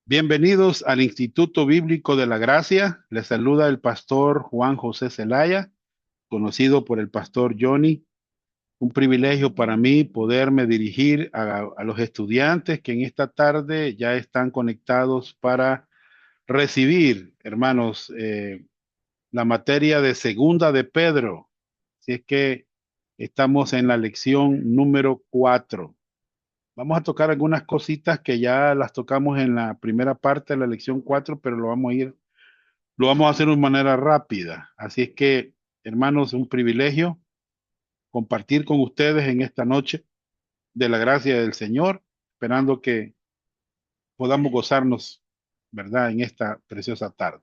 Bienvenidos al Instituto Bíblico de la Gracia. Les saluda el pastor Juan José Zelaya, conocido por el pastor Johnny. Un privilegio para mí poderme dirigir a los estudiantes que en esta tarde ya están conectados para recibir, hermanos, la materia de Segunda de Pedro. Así es que estamos en la lección número 4. Vamos a tocar algunas cositas que ya las tocamos en la primera parte de la lección 4, pero lo vamos a hacer de manera rápida. Así es que, hermanos, un privilegio compartir con ustedes en esta noche de la gracia del Señor, esperando que podamos gozarnos, ¿verdad?, en esta preciosa tarde.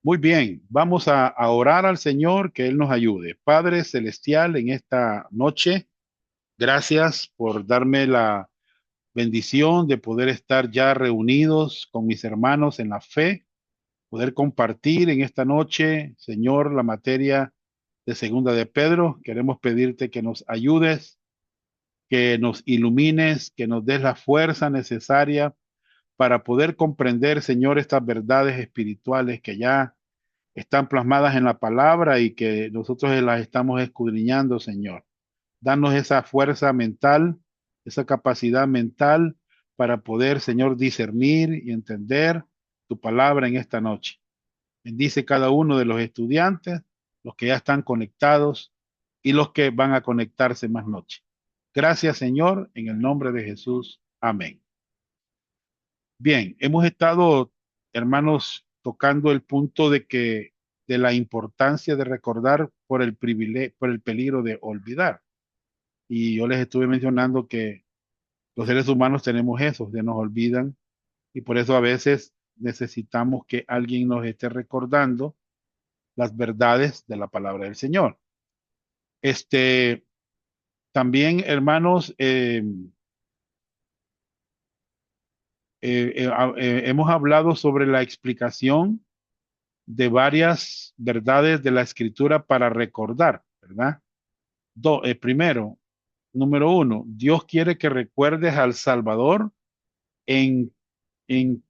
Muy bien, vamos a orar al Señor que Él nos ayude. Padre Celestial, en esta noche, gracias por darme la bendición de poder estar ya reunidos con mis hermanos en la fe, poder compartir en esta noche, Señor, la materia de Segunda de Pedro. Queremos pedirte que nos ayudes, que nos ilumines, que nos des la fuerza necesaria para poder comprender, Señor, estas verdades espirituales que ya están plasmadas en la palabra y que nosotros las estamos escudriñando, Señor. Danos esa fuerza mental, esa capacidad mental para poder, Señor, discernir y entender tu palabra en esta noche. Bendice cada uno de los estudiantes, los que ya están conectados y los que van a conectarse más noche. Gracias, Señor, en el nombre de Jesús. Amén. Bien, hemos estado, hermanos, tocando el punto de la importancia de recordar por el privilegio, por el peligro de olvidar. Y yo les estuve mencionando que los seres humanos tenemos eso, se nos olvidan y por eso a veces necesitamos que alguien nos esté recordando las verdades de la palabra del Señor. Este, también, hermanos, hemos hablado sobre la explicación de varias verdades de la Escritura para recordar, ¿verdad? Primero, número uno, Dios quiere que recuerdes al Salvador en, en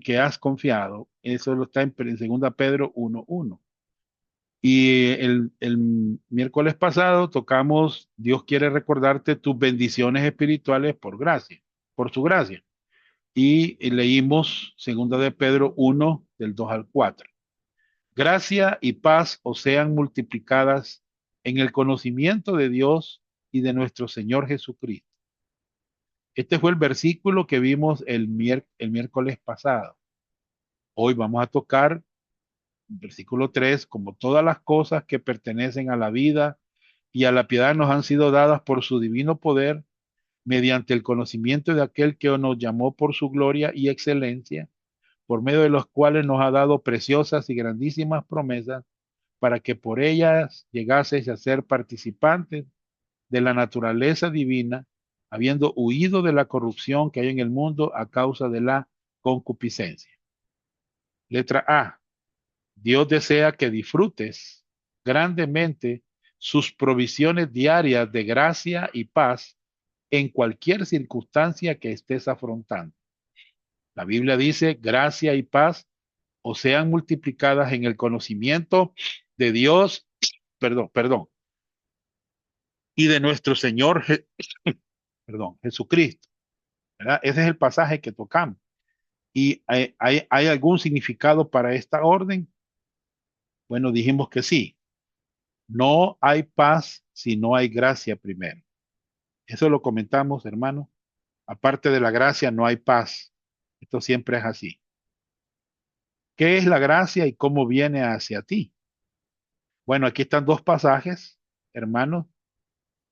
que has confiado. Eso lo está en 2 Pedro 1:1. Y el miércoles pasado tocamos, Dios quiere recordarte tus bendiciones espirituales por gracia, por su gracia. Y leímos 2 de Pedro 1, del 2 al 4. Gracia y paz os sean multiplicadas en el conocimiento de Dios y de nuestro Señor Jesucristo. Este fue el versículo que vimos el miércoles pasado. Hoy vamos a tocar el versículo 3: como todas las cosas que pertenecen a la vida y a la piedad nos han sido dadas por su divino poder, mediante el conocimiento de aquel que nos llamó por su gloria y excelencia, por medio de los cuales nos ha dado preciosas y grandísimas promesas, para que por ellas llegaseis a ser participantes de la naturaleza divina, habiendo huido de la corrupción que hay en el mundo a causa de la concupiscencia. Letra A. Dios desea que disfrutes grandemente sus provisiones diarias de gracia y paz en cualquier circunstancia que estés afrontando. La Biblia dice: gracia y paz o sean multiplicadas en el conocimiento de Dios, perdón, y de nuestro Señor, Jesucristo, ¿verdad? Ese es el pasaje que tocamos. ¿Y hay algún significado para esta orden? Bueno, dijimos que sí. No hay paz si no hay gracia primero. Eso lo comentamos, hermano. Aparte de la gracia, no hay paz. Esto siempre es así. ¿Qué es la gracia y cómo viene hacia ti? Bueno, aquí están dos pasajes, hermanos,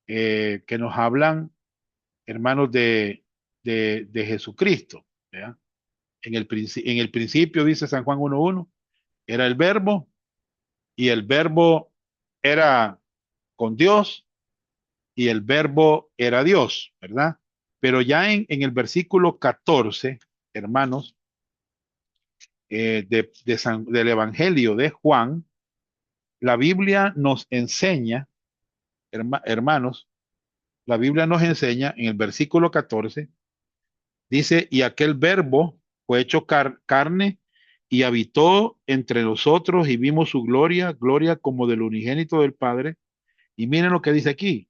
que nos hablan, hermanos, de Jesucristo, ¿verdad? En el principio, dice San Juan 1:1, era el verbo y el verbo era con Dios y el verbo era Dios, ¿verdad? Pero ya en el versículo 14, hermanos, del Evangelio de Juan, la Biblia nos enseña, hermanos, la Biblia nos enseña en el versículo 14, dice, y aquel verbo fue hecho carne y habitó entre nosotros y vimos su gloria, gloria como del unigénito del Padre. Y miren lo que dice aquí,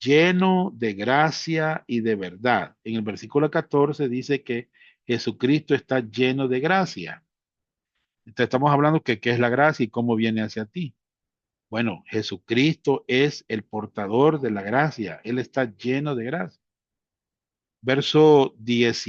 lleno de gracia y de verdad. En el versículo 14 dice que Jesucristo está lleno de gracia. Entonces estamos hablando que qué es la gracia y cómo viene hacia ti. Bueno, Jesucristo es el portador de la gracia. Él está lleno de gracia. Verso 10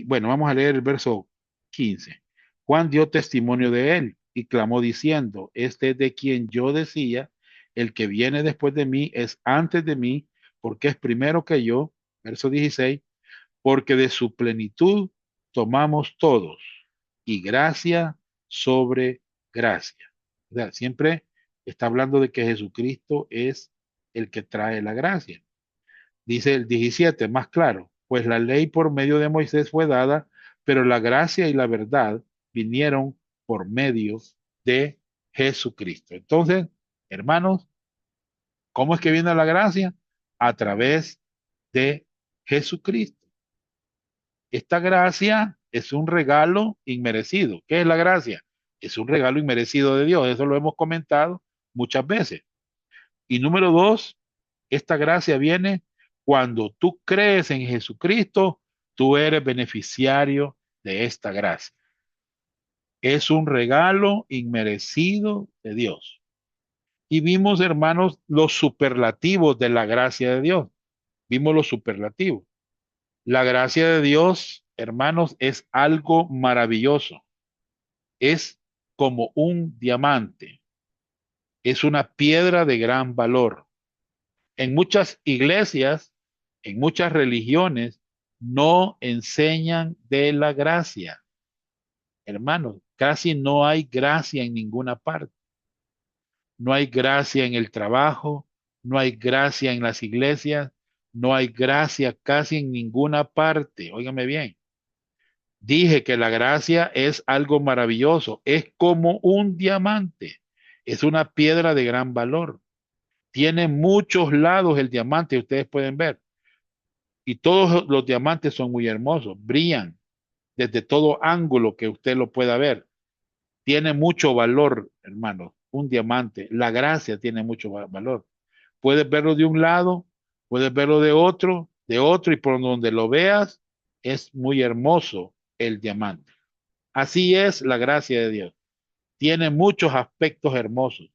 bueno, vamos a leer el verso 15. Juan dio testimonio de él y clamó diciendo, este es de quien yo decía, el que viene después de mí es antes de mí, porque es primero que yo. Verso 16, porque de su plenitud tomamos todos y gracia sobre gracia. O sea, siempre está hablando de que Jesucristo es el que trae la gracia. Dice el 17, más claro, pues la ley por medio de Moisés fue dada, pero la gracia y la verdad vinieron por medio de Jesucristo. Entonces, hermanos, ¿cómo es que viene la gracia? A través de Jesucristo. Esta gracia es un regalo inmerecido. ¿Qué es la gracia? Es un regalo inmerecido de Dios. Eso lo hemos comentado muchas veces. Y número dos, esta gracia viene cuando tú crees en Jesucristo, tú eres beneficiario de esta gracia. Es un regalo inmerecido de Dios. Y vimos, hermanos, los superlativos de la gracia de Dios. Vimos los superlativos. La gracia de Dios, hermanos, es algo maravilloso. Es como un diamante. Es una piedra de gran valor. En muchas iglesias, en muchas religiones, no enseñan de la gracia. Hermanos, casi no hay gracia en ninguna parte. No hay gracia en el trabajo, no hay gracia en las iglesias, no hay gracia casi en ninguna parte. Óigame bien. Dije que la gracia es algo maravilloso, es como un diamante, es una piedra de gran valor. Tiene muchos lados el diamante, ustedes pueden ver. Y todos los diamantes son muy hermosos, brillan desde todo ángulo que usted lo pueda ver. Tiene mucho valor, hermano, un diamante. La gracia tiene mucho valor. Puedes verlo de un lado, puedes verlo de otro, y por donde lo veas, es muy hermoso el diamante. Así es la gracia de Dios. Tiene muchos aspectos hermosos,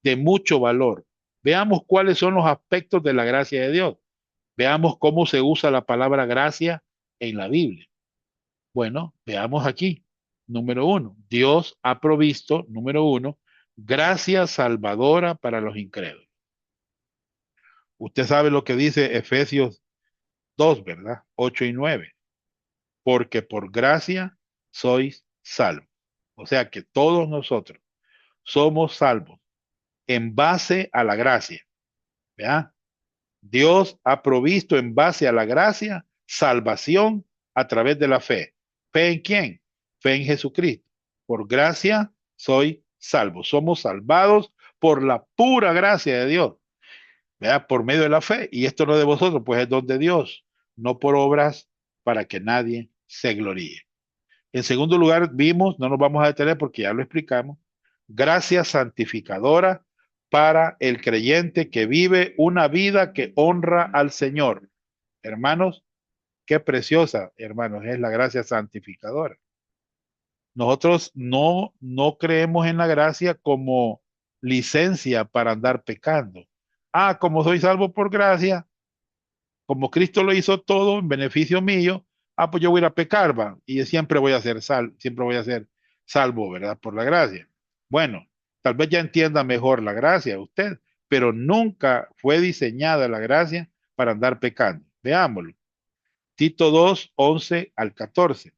de mucho valor. Veamos cuáles son los aspectos de la gracia de Dios. Veamos cómo se usa la palabra gracia en la Biblia. Bueno, veamos aquí. Número uno, Dios ha provisto, número uno, gracia salvadora para los incrédulos. Usted sabe lo que dice Efesios 2, ¿verdad? 8 y 9. Porque por gracia sois salvos. O sea que todos nosotros somos salvos en base a la gracia. ¿Verdad? Dios ha provisto en base a la gracia salvación a través de la fe. ¿Fe en quién? Fe en Jesucristo. Por gracia soy salvo. Somos salvados por la pura gracia de Dios, ¿verdad? Por medio de la fe. Y esto no es de vosotros, pues es don de Dios, no por obras para que nadie se gloríe. En segundo lugar, vimos, no nos vamos a detener porque ya lo explicamos, gracia santificadora para el creyente que vive una vida que honra al Señor. Hermanos, qué preciosa, hermanos, es la gracia santificadora. Nosotros no creemos en la gracia como licencia para andar pecando. Ah, como soy salvo por gracia, como Cristo lo hizo todo en beneficio mío, ah, pues yo voy a ir a pecar, va, y siempre voy a ser siempre voy a ser salvo, ¿verdad? Por la gracia. Bueno, tal vez ya entienda mejor la gracia usted, pero nunca fue diseñada la gracia para andar pecando. Veámoslo. Tito 2, 11 al 14.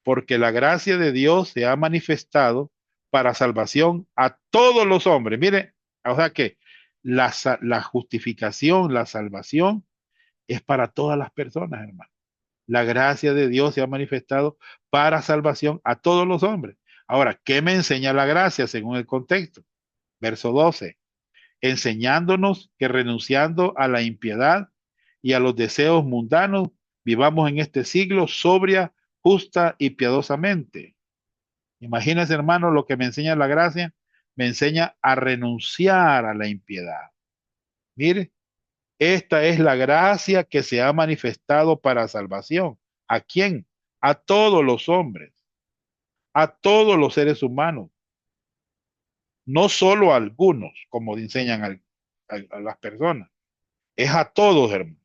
Porque la gracia de Dios se ha manifestado para salvación a todos los hombres. Mire, o sea que la justificación, la salvación, es para todas las personas, hermano. La gracia de Dios se ha manifestado para salvación a todos los hombres. Ahora, ¿qué me enseña la gracia según el contexto? Verso 12, enseñándonos que renunciando a la impiedad y a los deseos mundanos, vivamos en este siglo sobria, justa y piadosamente. Imagínense, hermano, lo que me enseña la gracia, me enseña a renunciar a la impiedad. Mire, esta es la gracia que se ha manifestado para salvación. ¿A quién? A todos los hombres, a todos los seres humanos, no solo a algunos, como enseñan a las personas, es a todos, hermano,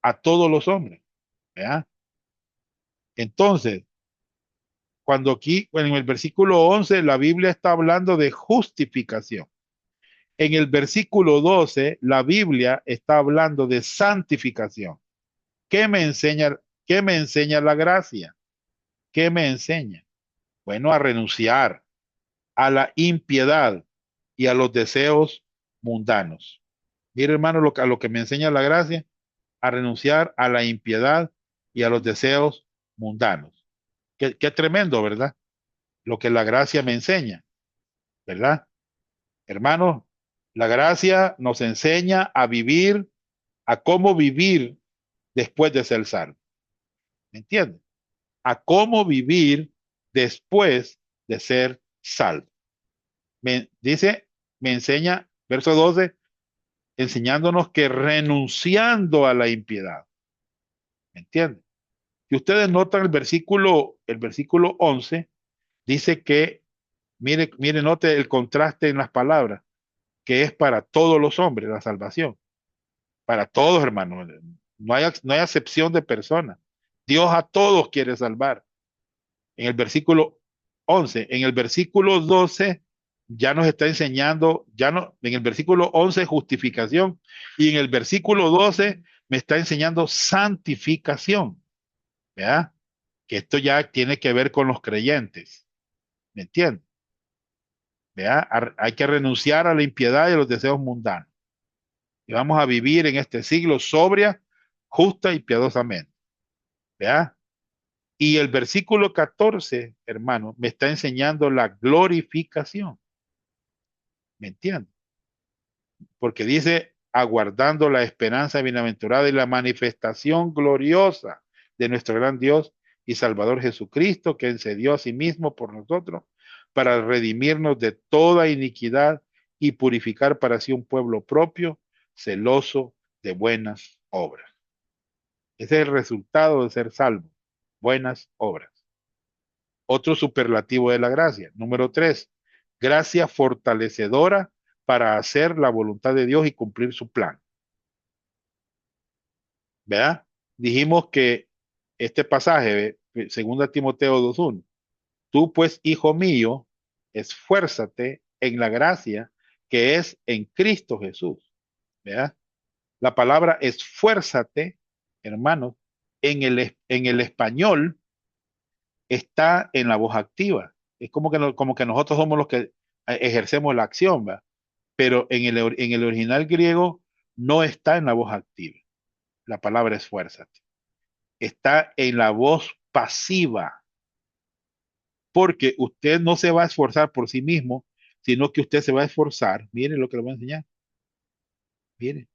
a todos los hombres. ¿Ya? Entonces, cuando aquí, bueno, en el versículo 11, la Biblia está hablando de justificación. En el versículo 12, la Biblia está hablando de santificación. ¿Qué me enseña, qué me enseña la gracia? ¿Qué me enseña? Bueno, a renunciar a la impiedad y a los deseos mundanos. Mire, hermano, a lo que me enseña la gracia, a renunciar a la impiedad y a los deseos mundanos. Qué tremendo, ¿verdad? Lo que la gracia me enseña, ¿verdad? Hermano, la gracia nos enseña a vivir, a cómo vivir después de ser salvo. ¿Me entiendes? A cómo vivir después de ser salvo. Dice, me enseña, verso 12, enseñándonos que renunciando a la impiedad. ¿Me entiendes? Si ustedes notan el versículo 11, dice que, mire, note el contraste en las palabras, que es para todos los hombres la salvación. Para todos, hermanos. No hay acepción de personas. Dios a todos quiere salvar. En el versículo 11, en el versículo 12 ya nos está enseñando, ya no, en el versículo 11 justificación y en el versículo 12 me está enseñando santificación, ¿verdad? Que esto ya tiene que ver con los creyentes, ¿me entiendes? ¿Verdad? Hay que renunciar a la impiedad y a los deseos mundanos. Y vamos a vivir en este siglo sobria, justa y piadosamente, ¿verdad? Y el versículo 14, hermano, me está enseñando la glorificación. ¿Me entiendes? Porque dice, aguardando la esperanza bienaventurada y la manifestación gloriosa de nuestro gran Dios y Salvador Jesucristo, que se dio a sí mismo por nosotros para redimirnos de toda iniquidad y purificar para sí un pueblo propio, celoso de buenas obras. Ese es el resultado de ser salvo, buenas obras. Otro superlativo de la gracia. Número 3, gracia fortalecedora para hacer la voluntad de Dios y cumplir su plan. ¿Verdad? Dijimos que este pasaje, segunda Timoteo 2:1, tú pues, hijo mío, esfuérzate en la gracia que es en Cristo Jesús. ¿Verdad? La palabra esfuérzate, hermanos, en el español está en la voz activa. Es como que, como que nosotros somos los que ejercemos la acción, ¿va? Pero en el original griego no está en la voz activa. La palabra esfuérzate. Está en la voz pasiva, porque usted no se va a esforzar por sí mismo, sino que usted se va a esforzar. Mire lo que le voy a enseñar. Mire,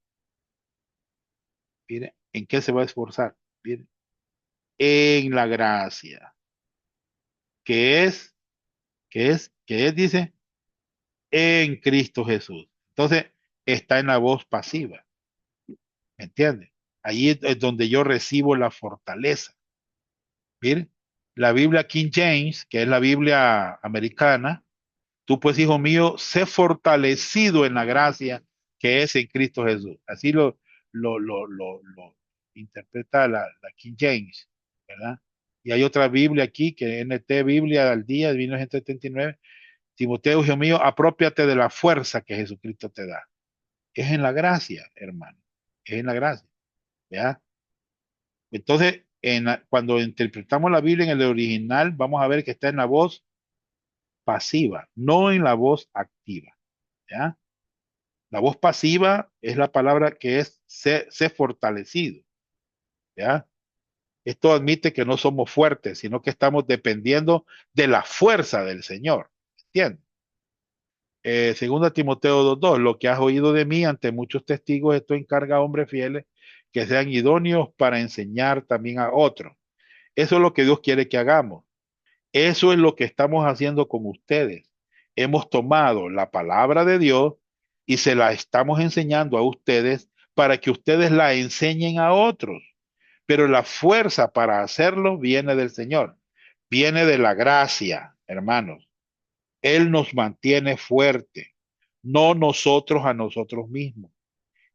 mire, ¿en qué se va a esforzar? Mire, en la gracia, que es, dice, en Cristo Jesús. Entonces, está en la voz pasiva, ¿me entiende? Ahí es donde yo recibo la fortaleza. Mire, la Biblia King James, que es la Biblia americana, tú pues, hijo mío, sé fortalecido en la gracia que es en Cristo Jesús. Así lo interpreta la King James, ¿verdad? Y hay otra Biblia aquí, que NT Biblia al día, de 1979. Timoteo, hijo mío, apropiate de la fuerza que Jesucristo te da. Es en la gracia, hermano. Es en la gracia, ¿ya? Entonces, cuando interpretamos la Biblia en el original, vamos a ver que está en la voz pasiva, no en la voz activa, ¿ya? La voz pasiva es la palabra que es sé fortalecido, ¿ya? Esto admite que no somos fuertes, sino que estamos dependiendo de la fuerza del Señor. ¿Entiendes? Segunda Timoteo 2:2, lo que has oído de mí ante muchos testigos, esto encarga a hombres fieles que sean idóneos para enseñar también a otros. Eso es lo que Dios quiere que hagamos. Eso es lo que estamos haciendo con ustedes. Hemos tomado la palabra de Dios y se la estamos enseñando a ustedes para que ustedes la enseñen a otros. Pero la fuerza para hacerlo viene del Señor, viene de la gracia, hermanos. Él nos mantiene fuerte, no nosotros a nosotros mismos.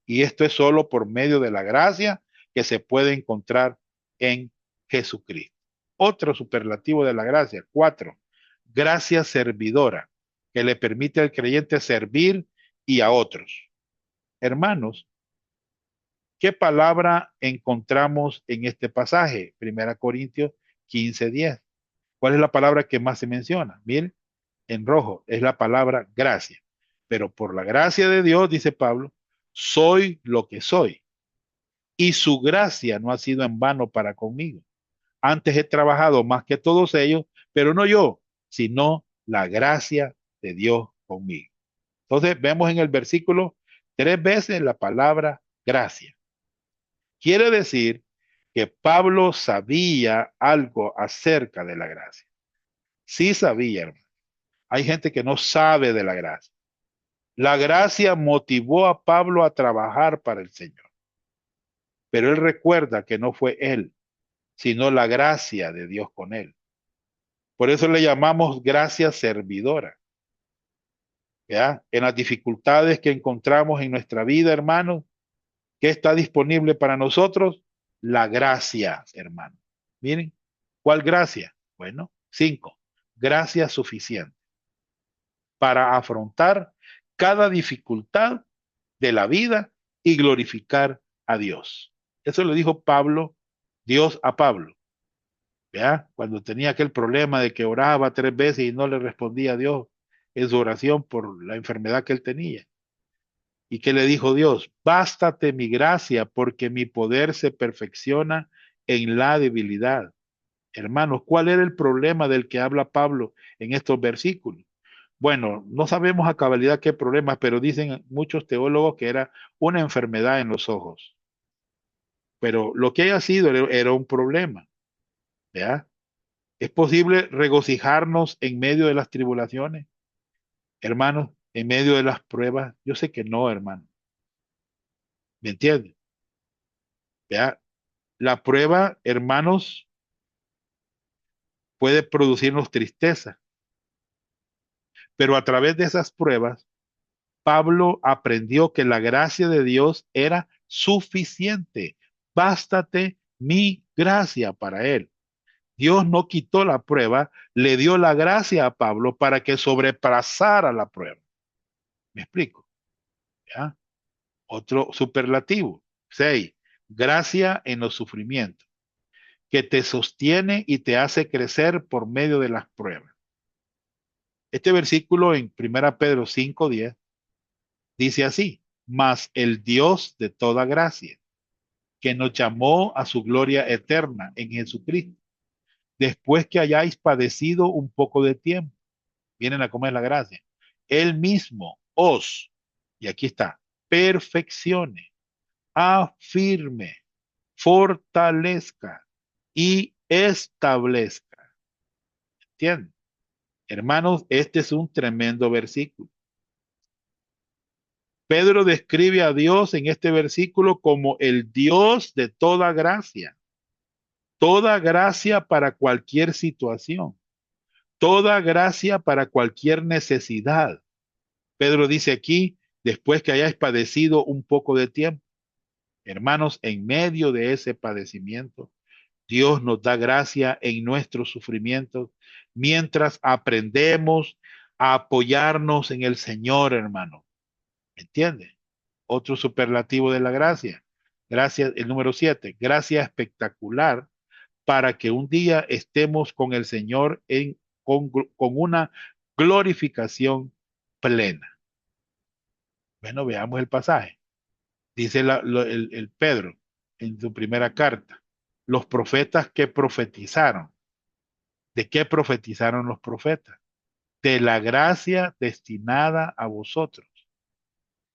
Y esto es solo por medio de la gracia que se puede encontrar en Jesucristo. Otro superlativo de la gracia. 4, gracia servidora, que le permite al creyente servir y a otros. Hermanos, ¿qué palabra encontramos en este pasaje? 1 Corintios 15:10. ¿Cuál es la palabra que más se menciona? Miren, en rojo, es la palabra gracia. Pero por la gracia de Dios, dice Pablo, soy lo que soy. Y su gracia no ha sido en vano para conmigo. Antes he trabajado más que todos ellos, pero no yo, sino la gracia de Dios conmigo. Entonces vemos en el versículo 3 veces la palabra gracia. Quiere decir que Pablo sabía algo acerca de la gracia. Sí sabía, hermano. Hay gente que no sabe de la gracia. La gracia motivó a Pablo a trabajar para el Señor, pero él recuerda que no fue él, sino la gracia de Dios con él. Por eso le llamamos gracia servidora. ¿Ya? En las dificultades que encontramos en nuestra vida, hermanos, ¿qué está disponible para nosotros? La gracia, hermano. Miren, ¿cuál gracia? Bueno, 5. Gracia suficiente para afrontar cada dificultad de la vida y glorificar a Dios. Eso le dijo Pablo, Dios a Pablo. ¿Ya? Cuando tenía aquel problema de que oraba 3 veces y no le respondía a Dios en su oración por la enfermedad que él tenía. ¿Y qué le dijo Dios? Bástate mi gracia porque mi poder se perfecciona en la debilidad. Hermanos, ¿cuál era el problema del que habla Pablo en estos versículos? Bueno, no sabemos a cabalidad qué problema, pero dicen muchos teólogos que era una enfermedad en los ojos. Pero lo que haya sido era un problema. ¿Ya? ¿Es posible regocijarnos en medio de las tribulaciones, hermanos, en medio de las pruebas? Yo sé que no, hermano. ¿Me entiendes? ¿Ya? La prueba, hermanos, puede producirnos tristeza, pero a través de esas pruebas, Pablo aprendió que la gracia de Dios era suficiente. Bástate mi gracia para él. Dios no quitó la prueba, le dio la gracia a Pablo para que sobrepasara la prueba. ¿Me explico? ¿Ya? Otro superlativo. 6. Gracia en los sufrimientos, que te sostiene y te hace crecer por medio de las pruebas. Este versículo en 1 Pedro 5:10 dice así: mas el Dios de toda gracia, que nos llamó a su gloria eterna en Jesucristo, después que hayáis padecido un poco de tiempo, vienen a comer la gracia, Él mismo os, y aquí está, perfeccione, afirme, fortalezca y establezca. ¿Entienden? Hermanos, este es un tremendo versículo. Pedro describe a Dios en este versículo como el Dios de toda gracia para cualquier situación, toda gracia para cualquier necesidad. Pedro dice aquí, después que hayáis padecido un poco de tiempo, hermanos, en medio de ese padecimiento, Dios nos da gracia en nuestros sufrimientos mientras aprendemos a apoyarnos en el Señor, hermano. ¿Entiende? Otro superlativo de la gracia. Gracia, el número 7. Gracia espectacular para que un día estemos con el Señor con una glorificación plena. Bueno, veamos el pasaje. Dice el Pedro en su primera carta. Los profetas que profetizaron. ¿De qué profetizaron los profetas? De la gracia destinada a vosotros.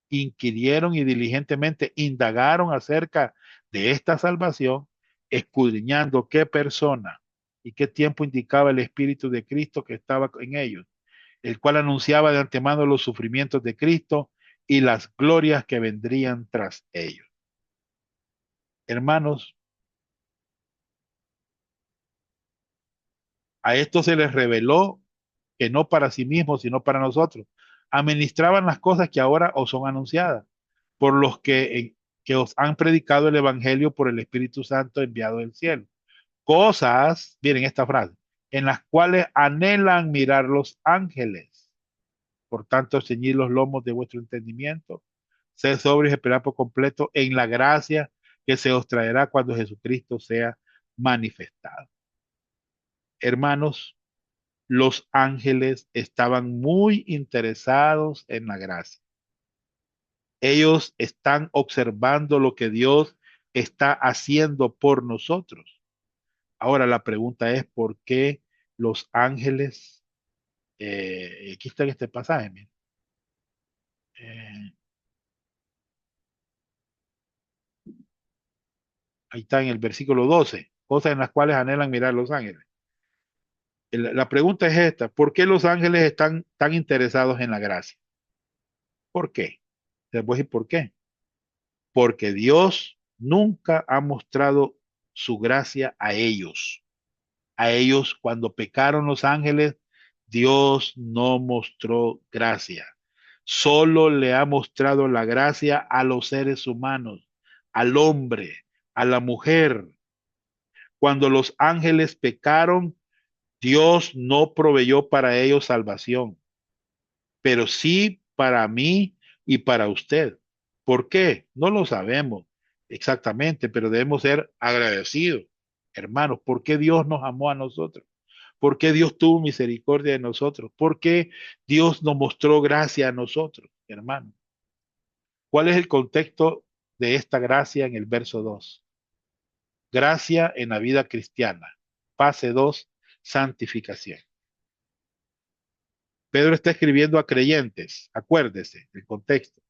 Inquirieron y diligentemente indagaron acerca de esta salvación, escudriñando qué persona y qué tiempo indicaba el Espíritu de Cristo que estaba en ellos, el cual anunciaba de antemano los sufrimientos de Cristo y las glorias que vendrían tras ellos. Hermanos, a esto se les reveló que no para sí mismos, sino para nosotros. Administraban las cosas que ahora os son anunciadas, por los que os han predicado el Evangelio por el Espíritu Santo enviado del cielo. Cosas, miren esta frase, en las cuales anhelan mirar los ángeles. Por tanto, ceñid los lomos de vuestro entendimiento, sed sobrios y esperad por completo en la gracia que se os traerá cuando Jesucristo sea manifestado. Hermanos, los ángeles estaban muy interesados en la gracia. Ellos están observando lo que Dios está haciendo por nosotros. Ahora la pregunta es, ¿por qué los ángeles, aquí está en este pasaje, miren, eh, ahí está en el versículo 12, cosas en las cuales anhelan mirar los ángeles. La pregunta es esta, ¿por qué los ángeles están tan interesados en la gracia? ¿Por qué? Les voy a decir por qué. Porque Dios nunca ha mostrado su gracia a ellos. A ellos cuando pecaron los ángeles, Dios no mostró gracia. Solo le ha mostrado la gracia a los seres humanos, al hombre, a la mujer. Cuando los ángeles pecaron, Dios no proveyó para ellos salvación, pero sí para mí y para usted. ¿Por qué? No lo sabemos exactamente, pero debemos ser agradecidos, hermanos. ¿Por qué Dios nos amó a nosotros? ¿Por qué Dios tuvo misericordia de nosotros? ¿Por qué Dios nos mostró gracia a nosotros, hermanos? ¿Cuál es el contexto de esta gracia en el verso 2? Gracia en la vida cristiana. Fase 2, santificación. Pedro está escribiendo a creyentes, acuérdese del contexto,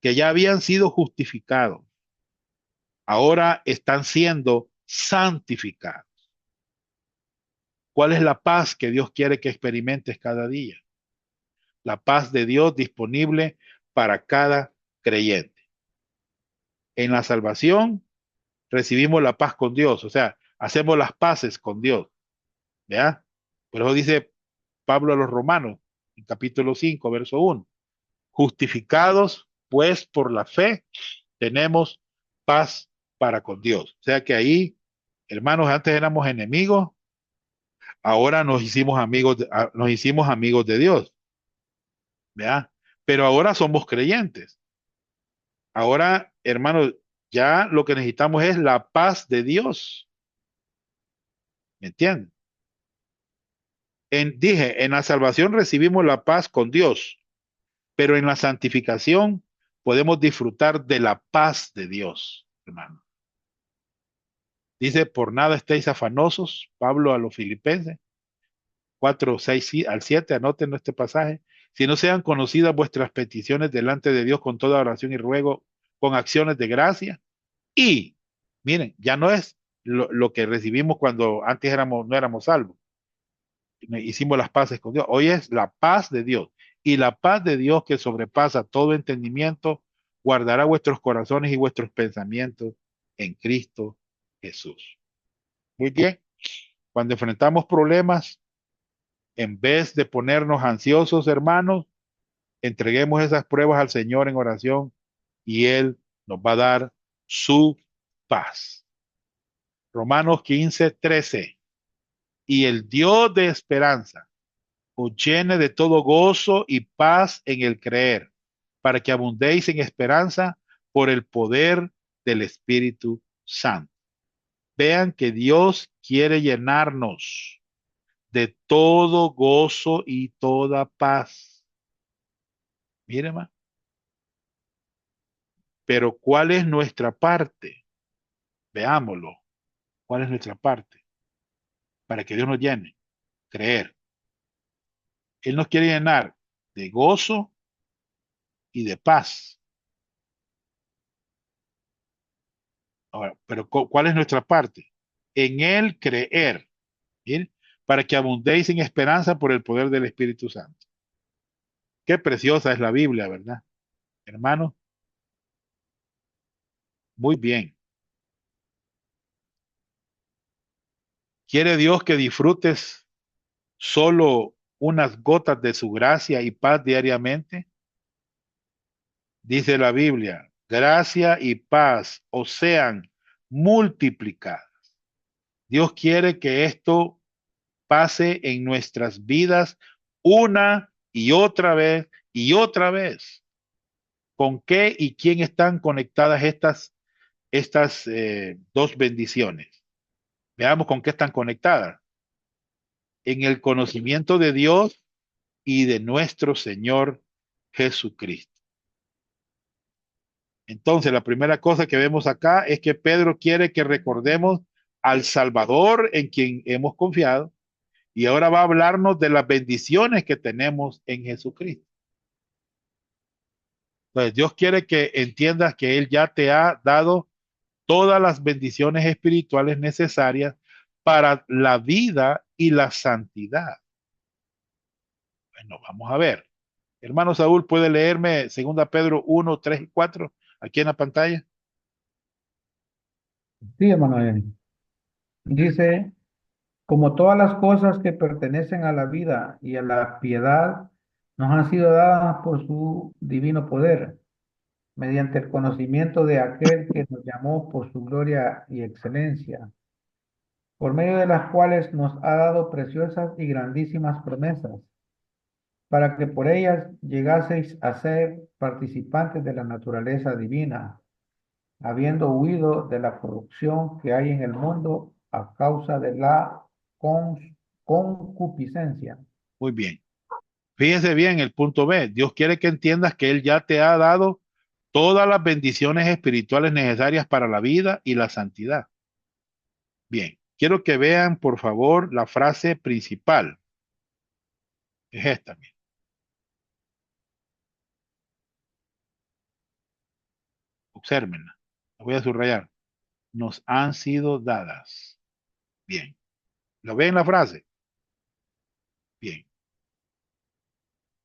que ya habían sido justificados, ahora están siendo santificados. ¿Cuál es la paz que Dios quiere que experimentes cada día? La paz de Dios disponible para cada creyente. En la salvación recibimos la paz con Dios, o sea, hacemos las paces con Dios, ¿ya? Por eso dice Pablo a los Romanos, en capítulo 5, verso 1, justificados pues por la fe, tenemos paz para con Dios. O sea que ahí, hermanos, antes éramos enemigos, ahora nos hicimos amigos de Dios, ¿ya? Pero ahora somos creyentes. Ahora, hermanos, ya lo que necesitamos es la paz de Dios. ¿Me entienden? Dije, en la salvación recibimos la paz con Dios, pero en la santificación podemos disfrutar de la paz de Dios, hermano. Dice, por nada estéis afanosos, Pablo a los Filipenses, 4, 6 al 7, anoten este pasaje, si no sean conocidas vuestras peticiones delante de Dios con toda oración y ruego, con acciones de gracia. Y, miren, ya no es lo que recibimos cuando antes no éramos salvos. Hicimos las paces con Dios. Hoy es la paz de Dios. Y la paz de Dios que sobrepasa todo entendimiento, guardará vuestros corazones y vuestros pensamientos en Cristo Jesús. Muy bien. Cuando enfrentamos problemas, en vez de ponernos ansiosos, hermanos, entreguemos esas pruebas al Señor en oración y Él nos va a dar su paz. Romanos 15:13. Y el Dios de esperanza os llene de todo gozo y paz en el creer, para que abundéis en esperanza por el poder del Espíritu Santo. Vean que Dios quiere llenarnos de todo gozo y toda paz. Mire más. Pero ¿cuál es nuestra parte? Veámoslo. ¿Cuál es nuestra parte? Para que Dios nos llene. Creer. Él nos quiere llenar de gozo y de paz. Ahora, pero ¿cuál es nuestra parte? En Él creer. ¿Bien? Para que abundéis en esperanza por el poder del Espíritu Santo. Qué preciosa es la Biblia, ¿verdad? Hermano, muy bien. ¿Quiere Dios que disfrutes solo unas gotas de su gracia y paz diariamente? Dice la Biblia, gracia y paz os sean multiplicadas. Dios quiere que esto pase en nuestras vidas una y otra vez y otra vez. ¿Con qué y quién están conectadas estas dos bendiciones? Veamos con qué están conectadas. En el conocimiento de Dios y de nuestro Señor Jesucristo. Entonces, la primera cosa que vemos acá es que Pedro quiere que recordemos al Salvador en quien hemos confiado y ahora va a hablarnos de las bendiciones que tenemos en Jesucristo. Entonces, Dios quiere que entiendas que Él ya te ha dado todas las bendiciones espirituales necesarias para la vida y la santidad. Bueno, vamos a ver. Hermano Saúl, ¿puede leerme 2 Pedro 1, 3 y 4 aquí en la pantalla? Sí, Emanuel. Dice, como todas las cosas que pertenecen a la vida y a la piedad nos han sido dadas por su divino poder, mediante el conocimiento de aquel que nos llamó por su gloria y excelencia, por medio de las cuales nos ha dado preciosas y grandísimas promesas, para que por ellas llegaseis a ser participantes de la naturaleza divina, habiendo huido de la corrupción que hay en el mundo a causa de la concupiscencia. Muy bien. Fíjense bien el punto B. Dios quiere que entiendas que Él ya te ha dado todas las bendiciones espirituales necesarias para la vida y la santidad. Bien, quiero que vean por favor la frase principal. Es esta, miren. Obsérvenla. La voy a subrayar. Nos han sido dadas. Bien. ¿Lo ven la frase? Bien.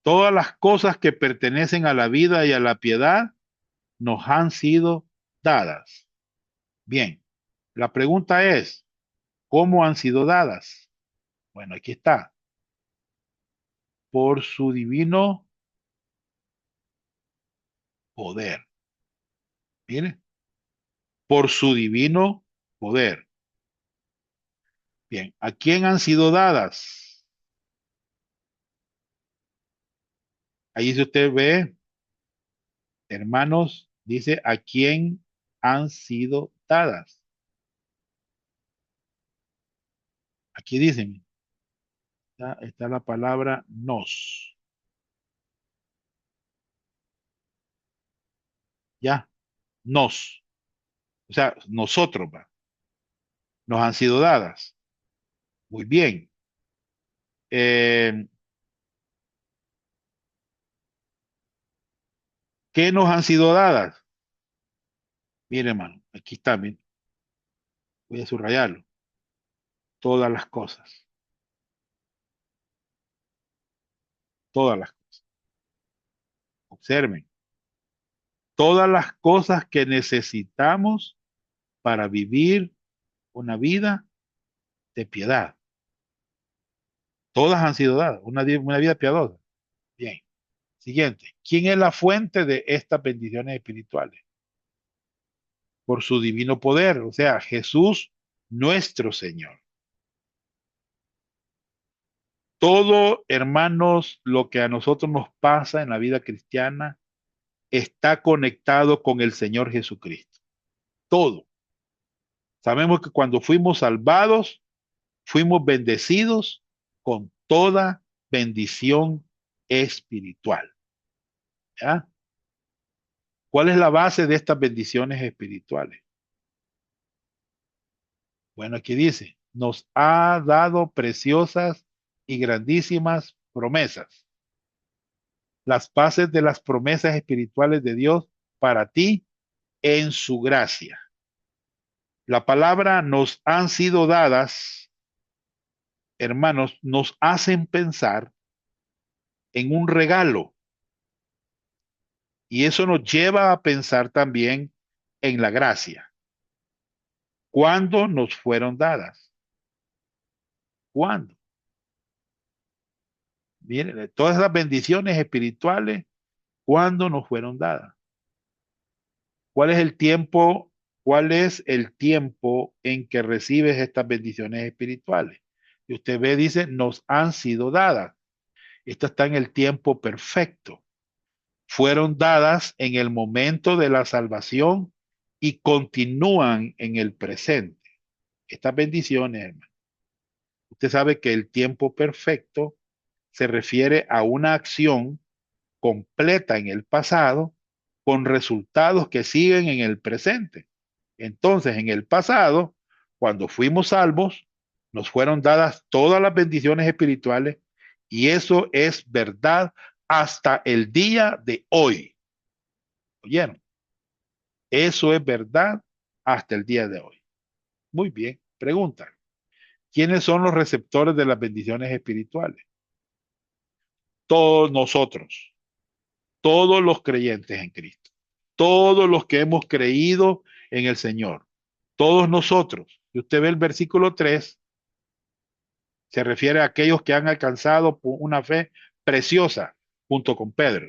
Todas las cosas que pertenecen a la vida y a la piedad nos han sido dadas. Bien. La pregunta es, ¿cómo han sido dadas? Bueno, aquí está. Por su divino poder. Mire, por su divino poder. Bien, ¿a quién han sido dadas? Ahí si usted ve, hermanos, dice a quién han sido dadas. Aquí dicen, está la palabra nos. Ya, nos. O sea, nosotros, va, nos han sido dadas. Muy bien. Eh, ¿Qué nos han sido dadas? Mire, hermano, aquí está, mire, voy a subrayarlo. Todas las cosas. Todas las cosas. Observen. Todas las cosas que necesitamos para vivir una vida de piedad. Todas han sido dadas, una vida piadosa. Bien. Siguiente. ¿Quién es la fuente de estas bendiciones espirituales? Por su divino poder, o sea, Jesús, nuestro Señor. Todo, hermanos, lo que a nosotros nos pasa en la vida cristiana está conectado con el Señor Jesucristo. Todo. Sabemos que cuando fuimos salvados, fuimos bendecidos con toda bendición espiritual. ¿Ya? ¿Cuál es la base de estas bendiciones espirituales? Bueno, aquí dice, nos ha dado preciosas y grandísimas promesas. Las bases de las promesas espirituales de Dios para ti en su gracia. La palabra nos han sido dadas, hermanos, nos hacen pensar en un regalo. Y eso nos lleva a pensar también en la gracia. ¿Cuándo nos fueron dadas? ¿Cuándo? Miren, todas las bendiciones espirituales, ¿cuándo nos fueron dadas? ¿Cuál es el tiempo? ¿Cuál es el tiempo en que recibes estas bendiciones espirituales? Y usted ve, dice, nos han sido dadas. Esto está en el tiempo perfecto. Fueron dadas en el momento de la salvación y continúan en el presente. Estas bendiciones, hermano. Usted sabe que el tiempo perfecto se refiere a una acción completa en el pasado con resultados que siguen en el presente. Entonces, en el pasado, cuando fuimos salvos, nos fueron dadas todas las bendiciones espirituales y eso es verdad hasta el día de hoy. ¿Oyeron? Eso es verdad hasta el día de hoy. Muy bien. Pregunta. ¿Quiénes son los receptores de las bendiciones espirituales? Todos nosotros, todos los creyentes en Cristo, todos los que hemos creído en el Señor, todos nosotros. Y usted ve el versículo 3, se refiere a aquellos que han alcanzado una fe preciosa junto con Pedro.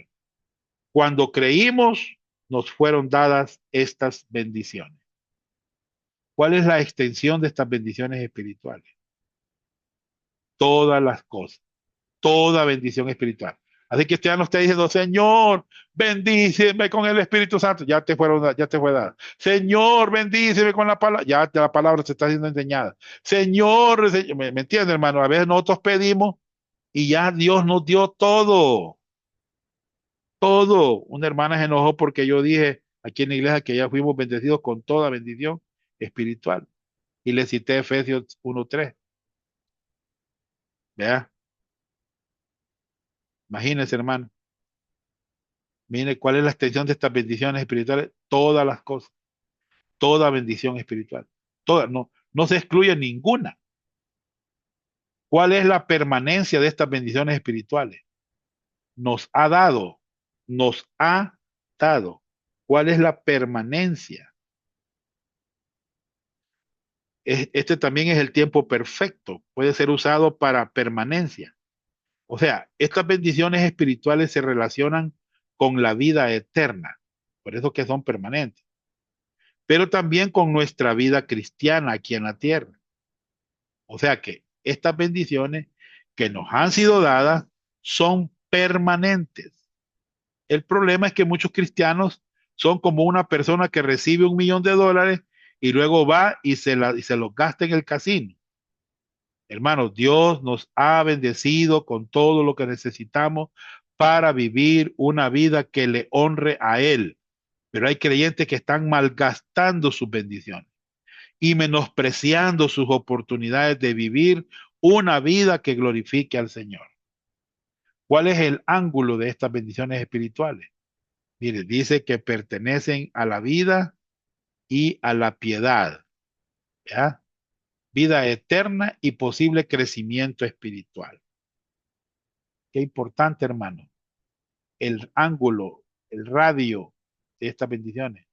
Cuando creímos, nos fueron dadas estas bendiciones. ¿Cuál es la extensión de estas bendiciones espirituales? Todas las cosas, toda bendición espiritual. Así que usted ya no está diciendo, Señor, bendíceme con el Espíritu Santo. Ya te fue dado. Señor, bendíceme con la palabra. Ya la palabra se está siendo enseñada. Señor, ¿me entiende, hermano? A veces nosotros pedimos y ya Dios nos dio todo. Todo. Una hermana se enojó porque yo dije aquí en la iglesia que ya fuimos bendecidos con toda bendición espiritual. Y le cité Efesios 1:3. Vea, imagínese, hermano. Mire cuál es la extensión de estas bendiciones espirituales. Todas las cosas. Toda bendición espiritual. Toda, no, no se excluye ninguna. ¿Cuál es la permanencia de estas bendiciones espirituales? Nos ha dado. Nos ha dado. ¿Cuál es la permanencia? Este también es el tiempo perfecto. Puede ser usado para permanencia. O sea, estas bendiciones espirituales se relacionan con la vida eterna. Por eso que son permanentes. Pero también con nuestra vida cristiana aquí en la tierra. O sea que estas bendiciones que nos han sido dadas son permanentes. El problema es que muchos cristianos son como una persona que recibe $1.000.000 y luego va y se los gasta en el casino. Hermanos, Dios nos ha bendecido con todo lo que necesitamos para vivir una vida que le honre a Él. Pero hay creyentes que están malgastando sus bendiciones y menospreciando sus oportunidades de vivir una vida que glorifique al Señor. ¿Cuál es el ángulo de estas bendiciones espirituales? Mire, dice que pertenecen a la vida y a la piedad, ¿ya? Vida eterna y posible crecimiento espiritual. Qué importante, hermano. El ángulo, el radio de estas bendiciones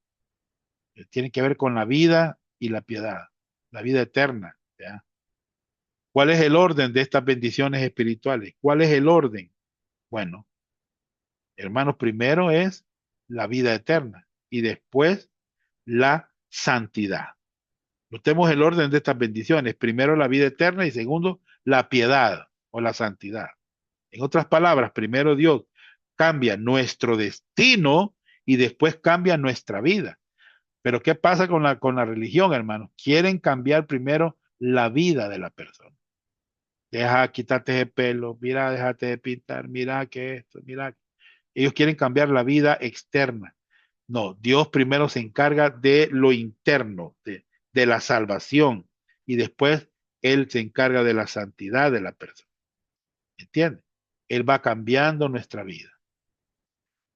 tiene que ver con la vida y la piedad, la vida eterna, ¿ya? ¿Cuál es el orden de estas bendiciones espirituales? ¿Cuál es el orden? Bueno, hermanos, primero es la vida eterna y después la santidad. Notemos el orden de estas bendiciones. Primero la vida eterna y segundo la piedad o la santidad. En otras palabras, primero Dios cambia nuestro destino y después cambia nuestra vida. Pero ¿qué pasa con la religión, hermanos? Quieren cambiar primero la vida de la persona. Deja, quítate el pelo, mira, déjate de pintar, mira que esto, mira. Ellos quieren cambiar la vida externa. No, Dios primero se encarga de lo interno, de la salvación. y después Él se encarga de la santidad de la persona. ¿Entiendes? Él va cambiando nuestra vida.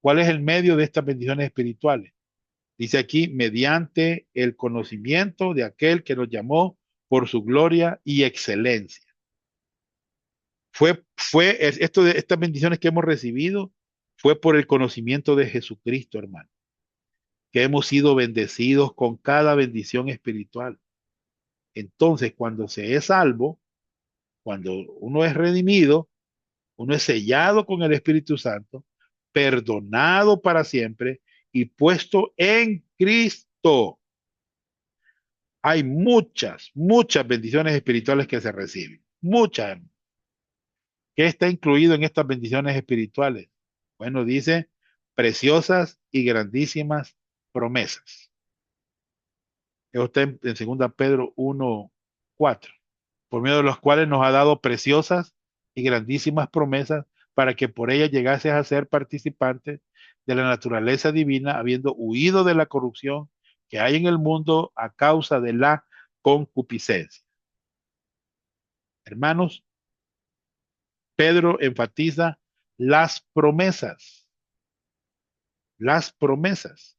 ¿Cuál es el medio de estas bendiciones espirituales? Dice aquí, mediante el conocimiento de aquel que nos llamó por su gloria y excelencia. Estas bendiciones que hemos recibido fue por el conocimiento de Jesucristo, hermano, que hemos sido bendecidos con cada bendición espiritual. Entonces, cuando se es salvo, cuando uno es redimido, uno es sellado con el Espíritu Santo, perdonado para siempre y puesto en Cristo. Hay muchas bendiciones espirituales que se reciben. Muchas. ¿Qué está incluido en estas bendiciones espirituales? Bueno, dice preciosas y grandísimas promesas. Eso está en 2 Pedro 1:4, por medio de los cuales nos ha dado preciosas y grandísimas promesas para que por ellas llegases a ser participantes de la naturaleza divina, habiendo huido de la corrupción que hay en el mundo a causa de la concupiscencia. Hermanos, Pedro enfatiza las promesas. Las promesas.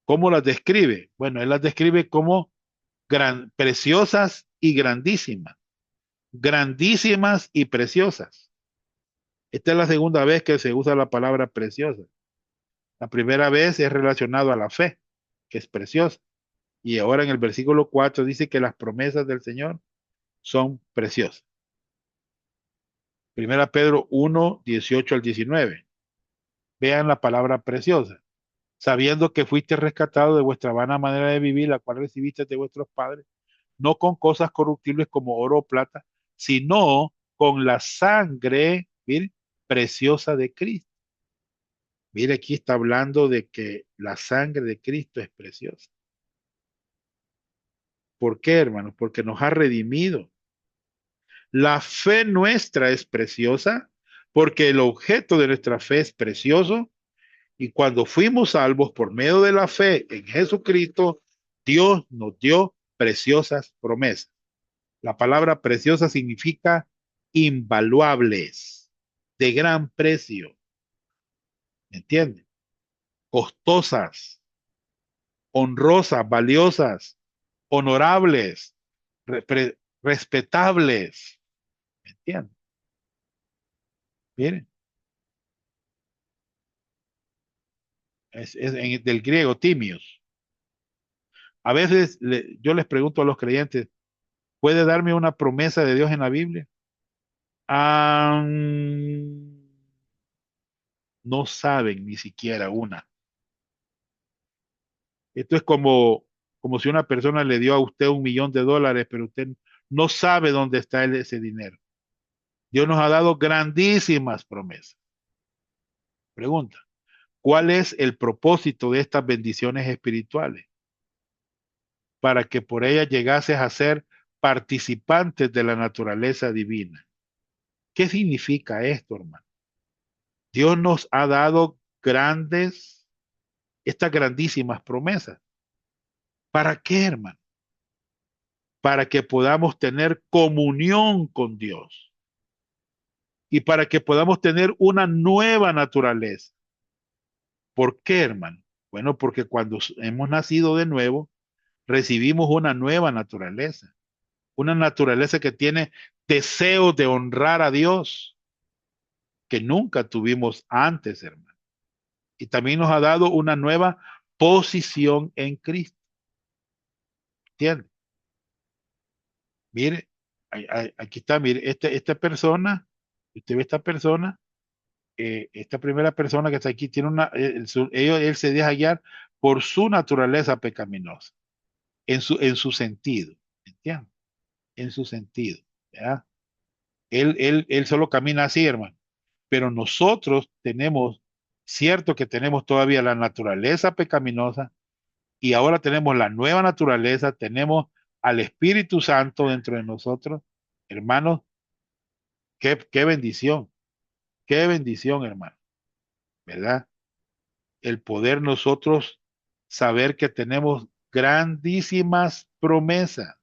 ¿Cómo las describe? Bueno, él las describe como preciosas y grandísimas. Grandísimas y preciosas. Esta es la segunda vez que se usa la palabra preciosa. La primera vez es relacionado a la fe, que es preciosa. Y ahora en el versículo 4 dice que las promesas del Señor son preciosas. Primera Pedro 1:18 al 19. Vean la palabra preciosa. Sabiendo que fuiste rescatado de vuestra vana manera de vivir, la cual recibiste de vuestros padres, no con cosas corruptibles como oro o plata, sino con la sangre, mire, preciosa de Cristo. Mire, aquí está hablando de que la sangre de Cristo es preciosa. ¿Por qué, hermanos? Porque nos ha redimido. La fe nuestra es preciosa porque el objeto de nuestra fe es precioso. Y cuando fuimos salvos por medio de la fe en Jesucristo, Dios nos dio preciosas promesas. La palabra preciosa significa invaluables, de gran precio. ¿Me entienden? Costosas, honrosas, valiosas, honorables, respetables. ¿Me entienden? Miren, del griego timios. A veces yo les pregunto a los creyentes, ¿puede darme una promesa de Dios en la Biblia? Ah, no saben ni siquiera una. Esto es como si una persona le dio a usted $1.000.000, pero usted no sabe dónde está ese dinero. Dios nos ha dado grandísimas promesas. Pregunta, ¿cuál es el propósito de estas bendiciones espirituales? Para que por ellas llegases a ser participantes de la naturaleza divina. ¿Qué significa esto, hermano? Dios nos ha dado estas grandísimas promesas. ¿Para qué, hermano? Para que podamos tener comunión con Dios y para que podamos tener una nueva naturaleza. ¿Por qué, hermano? Bueno, porque cuando hemos nacido de nuevo, recibimos una nueva naturaleza, una naturaleza que tiene deseo de honrar a Dios, que nunca tuvimos antes, hermano. Y también nos ha dado una nueva posición en Cristo. ¿Entiende? Mire, aquí está, mire, esta persona, usted ve esta persona, esta primera persona que está aquí tiene él se deja guiar por su naturaleza pecaminosa, en su sentido, ¿entiendes? En su sentido, ¿ya? Él solo camina así, hermano, pero nosotros cierto que tenemos todavía la naturaleza pecaminosa y ahora tenemos la nueva naturaleza, tenemos al Espíritu Santo dentro de nosotros, hermanos, qué bendición, hermano, ¿verdad? El poder nosotros saber que tenemos grandísimas promesas,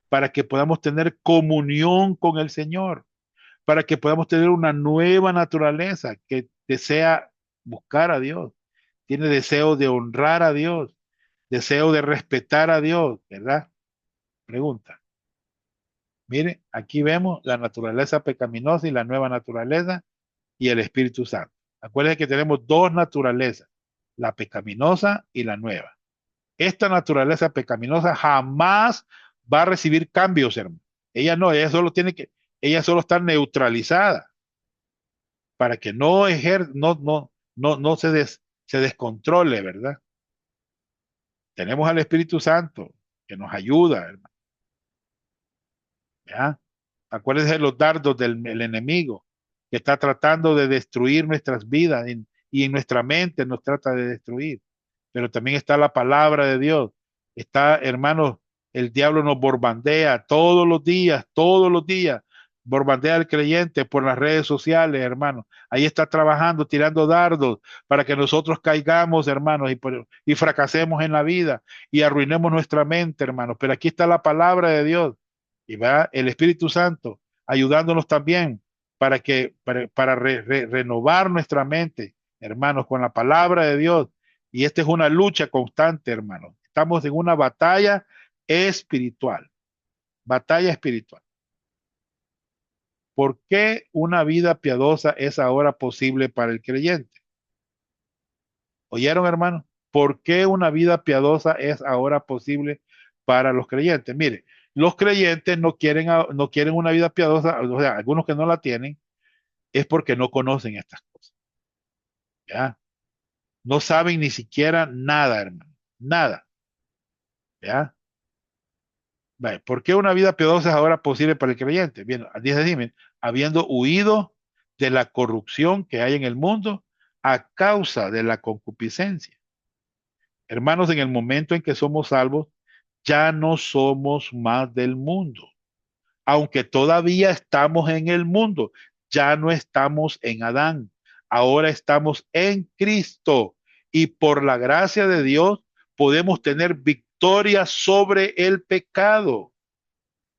para que podamos tener comunión con el Señor, para que podamos tener una nueva naturaleza que desea buscar a Dios, tiene deseo de honrar a Dios, deseo de respetar a Dios, ¿verdad? Pregunta. Mire, aquí vemos la naturaleza pecaminosa y la nueva naturaleza y el Espíritu Santo. Acuérdense que tenemos dos naturalezas, la pecaminosa y la nueva. Esta naturaleza pecaminosa jamás va a recibir cambios, hermano. Ella no, ella solo está neutralizada para que no se descontrole, ¿verdad? Tenemos al Espíritu Santo que nos ayuda, hermano. ¿Ya? Acuérdense de los dardos del enemigo que está tratando de destruir nuestras vidas y en nuestra mente nos trata de destruir. Pero también está la palabra de Dios. Está, hermanos, el diablo nos bombardea todos los días. Bombardea al creyente por las redes sociales, hermanos. Ahí está trabajando, tirando dardos para que nosotros caigamos, hermanos, y fracasemos en la vida y arruinemos nuestra mente, hermanos. Pero aquí está la palabra de Dios y va el Espíritu Santo ayudándonos también para renovar nuestra mente, hermanos, con la palabra de Dios. Y esta es una lucha constante, hermanos. Estamos en una batalla espiritual. Batalla espiritual. ¿Por qué una vida piadosa es ahora posible para el creyente? ¿Oyeron, hermanos? ¿Por qué una vida piadosa es ahora posible para los creyentes? Mire, los creyentes no quieren una vida piadosa, o sea, algunos que no la tienen, es porque no conocen estas cosas. ¿Ya? No saben ni siquiera nada, hermano. Nada. ¿Ya? Vale, ¿por qué una vida piadosa es ahora posible para el creyente? Bien, dice Dime, habiendo huido de la corrupción que hay en el mundo a causa de la concupiscencia. Hermanos, en el momento en que somos salvos, ya no somos más del mundo. Aunque todavía estamos en el mundo, ya no estamos en Adán. Ahora estamos en Cristo y por la gracia de Dios podemos tener victoria sobre el pecado.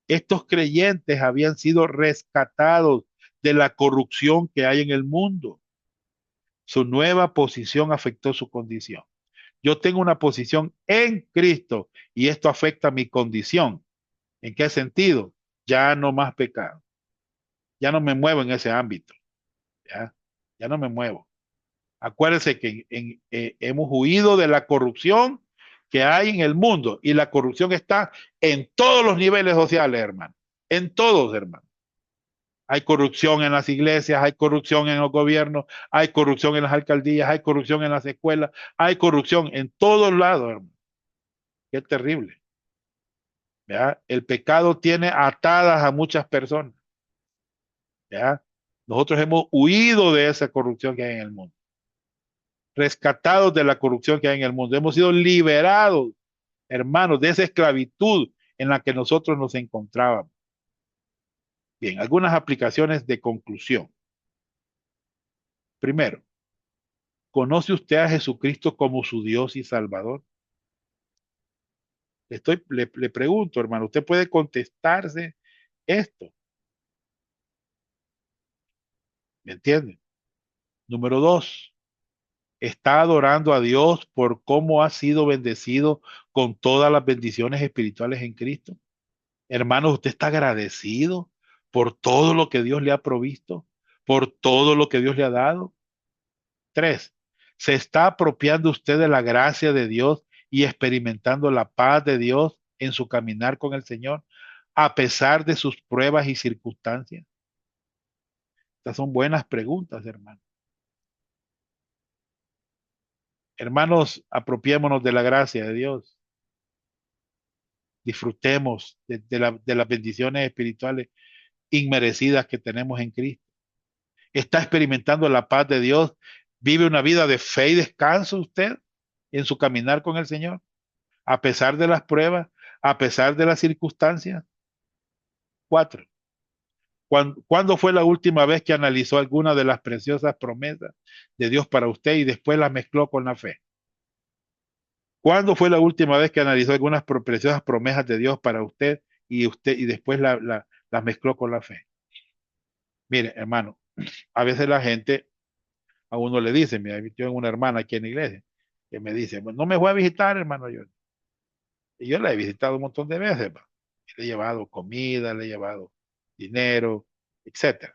Estos creyentes habían sido rescatados de la corrupción que hay en el mundo. Su nueva posición afectó su condición. Yo tengo una posición en Cristo y esto afecta mi condición. ¿En qué sentido? Ya no más pecado. Ya no me muevo en ese ámbito. Ya, ya no me muevo. Acuérdense que hemos huido de la corrupción que hay en el mundo y la corrupción está en todos los niveles sociales, hermano. En todos, hermano. Hay corrupción en las iglesias, hay corrupción en los gobiernos, hay corrupción en las alcaldías, hay corrupción en las escuelas, hay corrupción en todos lados, hermano. Qué terrible. ¿Ya? El pecado tiene atadas a muchas personas. ¿Ya? Nosotros hemos huido de esa corrupción que hay en el mundo, rescatados de la corrupción que hay en el mundo. Hemos sido liberados, hermanos, de esa esclavitud en la que nosotros nos encontrábamos. Bien, algunas aplicaciones de conclusión. Primero, ¿conoce usted a Jesucristo como su Dios y Salvador? Le pregunto, hermano, usted puede contestarse esto. ¿Me entiende? Número dos, ¿está adorando a Dios por cómo ha sido bendecido con todas las bendiciones espirituales en Cristo? Hermano, ¿usted está agradecido por todo lo que Dios le ha provisto? ¿Por todo lo que Dios le ha dado? Tres, ¿se está apropiando usted de la gracia de Dios y experimentando la paz de Dios en su caminar con el Señor, a pesar de sus pruebas y circunstancias? Estas son buenas preguntas, hermano. Hermanos, apropiémonos de la gracia de Dios. Disfrutemos de las bendiciones espirituales inmerecidas que tenemos en Cristo. ¿Está experimentando la paz de Dios? ¿Vive una vida de fe y descanso usted en su caminar con el Señor? A pesar de las pruebas, a pesar de las circunstancias. Cuatro. ¿Cuándo fue la última vez que analizó alguna de las preciosas promesas de Dios para usted y después las mezcló con la fe? ¿Cuándo fue la última vez que analizó algunas preciosas promesas de Dios para usted y después las mezcló con la fe? Mire, hermano, a veces la gente a uno le dice, mira, yo tengo una hermana aquí en la iglesia que me dice, "Bueno, no me voy a visitar, hermano, yo". Y yo la he visitado un montón de veces, pa. Le he llevado comida, le he llevado dinero, etcétera.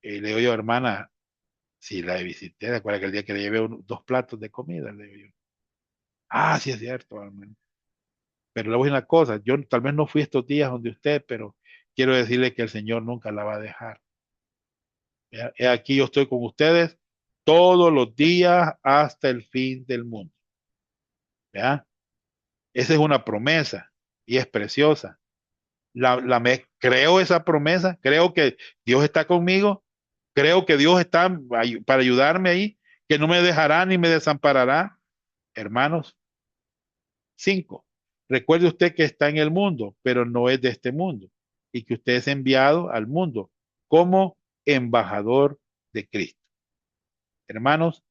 Y le digo yo, hermana, si la visité, recuerda que el día que le llevé dos platos de comida, le digo yo. Ah, sí es cierto, hermano. Pero le voy a decir una cosa, yo tal vez no fui estos días donde usted, pero quiero decirle que el Señor nunca la va a dejar. ¿Ya? He aquí yo estoy con ustedes todos los días hasta el fin del mundo. ¿Ya? Esa es una promesa y es preciosa. Creo esa promesa, creo que Dios está conmigo, creo que Dios está para ayudarme ahí, que no me dejará ni me desamparará. Hermanos, 5. Recuerde usted que está en el mundo, pero no es de este mundo, y que usted es enviado al mundo como embajador de Cristo. Hermanos,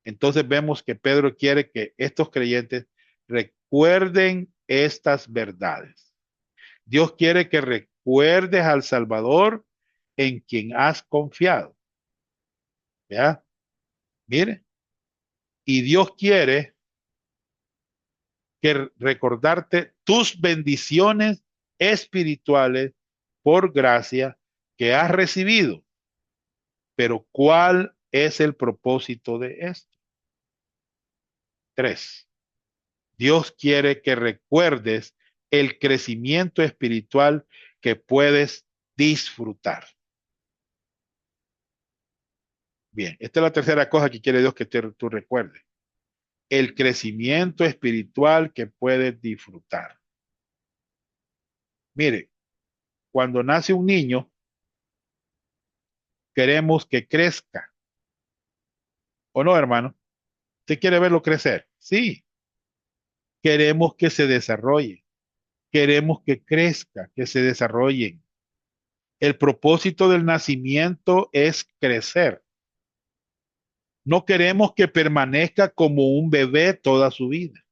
entonces vemos que Pedro quiere que estos creyentes recuerden estas verdades. Dios quiere que recuerdes al Salvador en quien has confiado. ¿Ya? Mire, y Dios quiere que recordarte tus bendiciones espirituales por gracia que has recibido. Pero ¿cuál es el propósito de esto? 3. Dios quiere que recuerdes el crecimiento espiritual que puedes disfrutar. Bien, esta es la tercera cosa que quiere Dios que tú recuerdes. El crecimiento espiritual que puedes disfrutar. Mire, cuando nace un niño, queremos que crezca. ¿O no, hermano? ¿Usted quiere verlo crecer? Sí. Queremos que se desarrolle. Queremos que crezca, que se desarrollen. El propósito del nacimiento es crecer. No queremos que permanezca como un bebé toda su vida.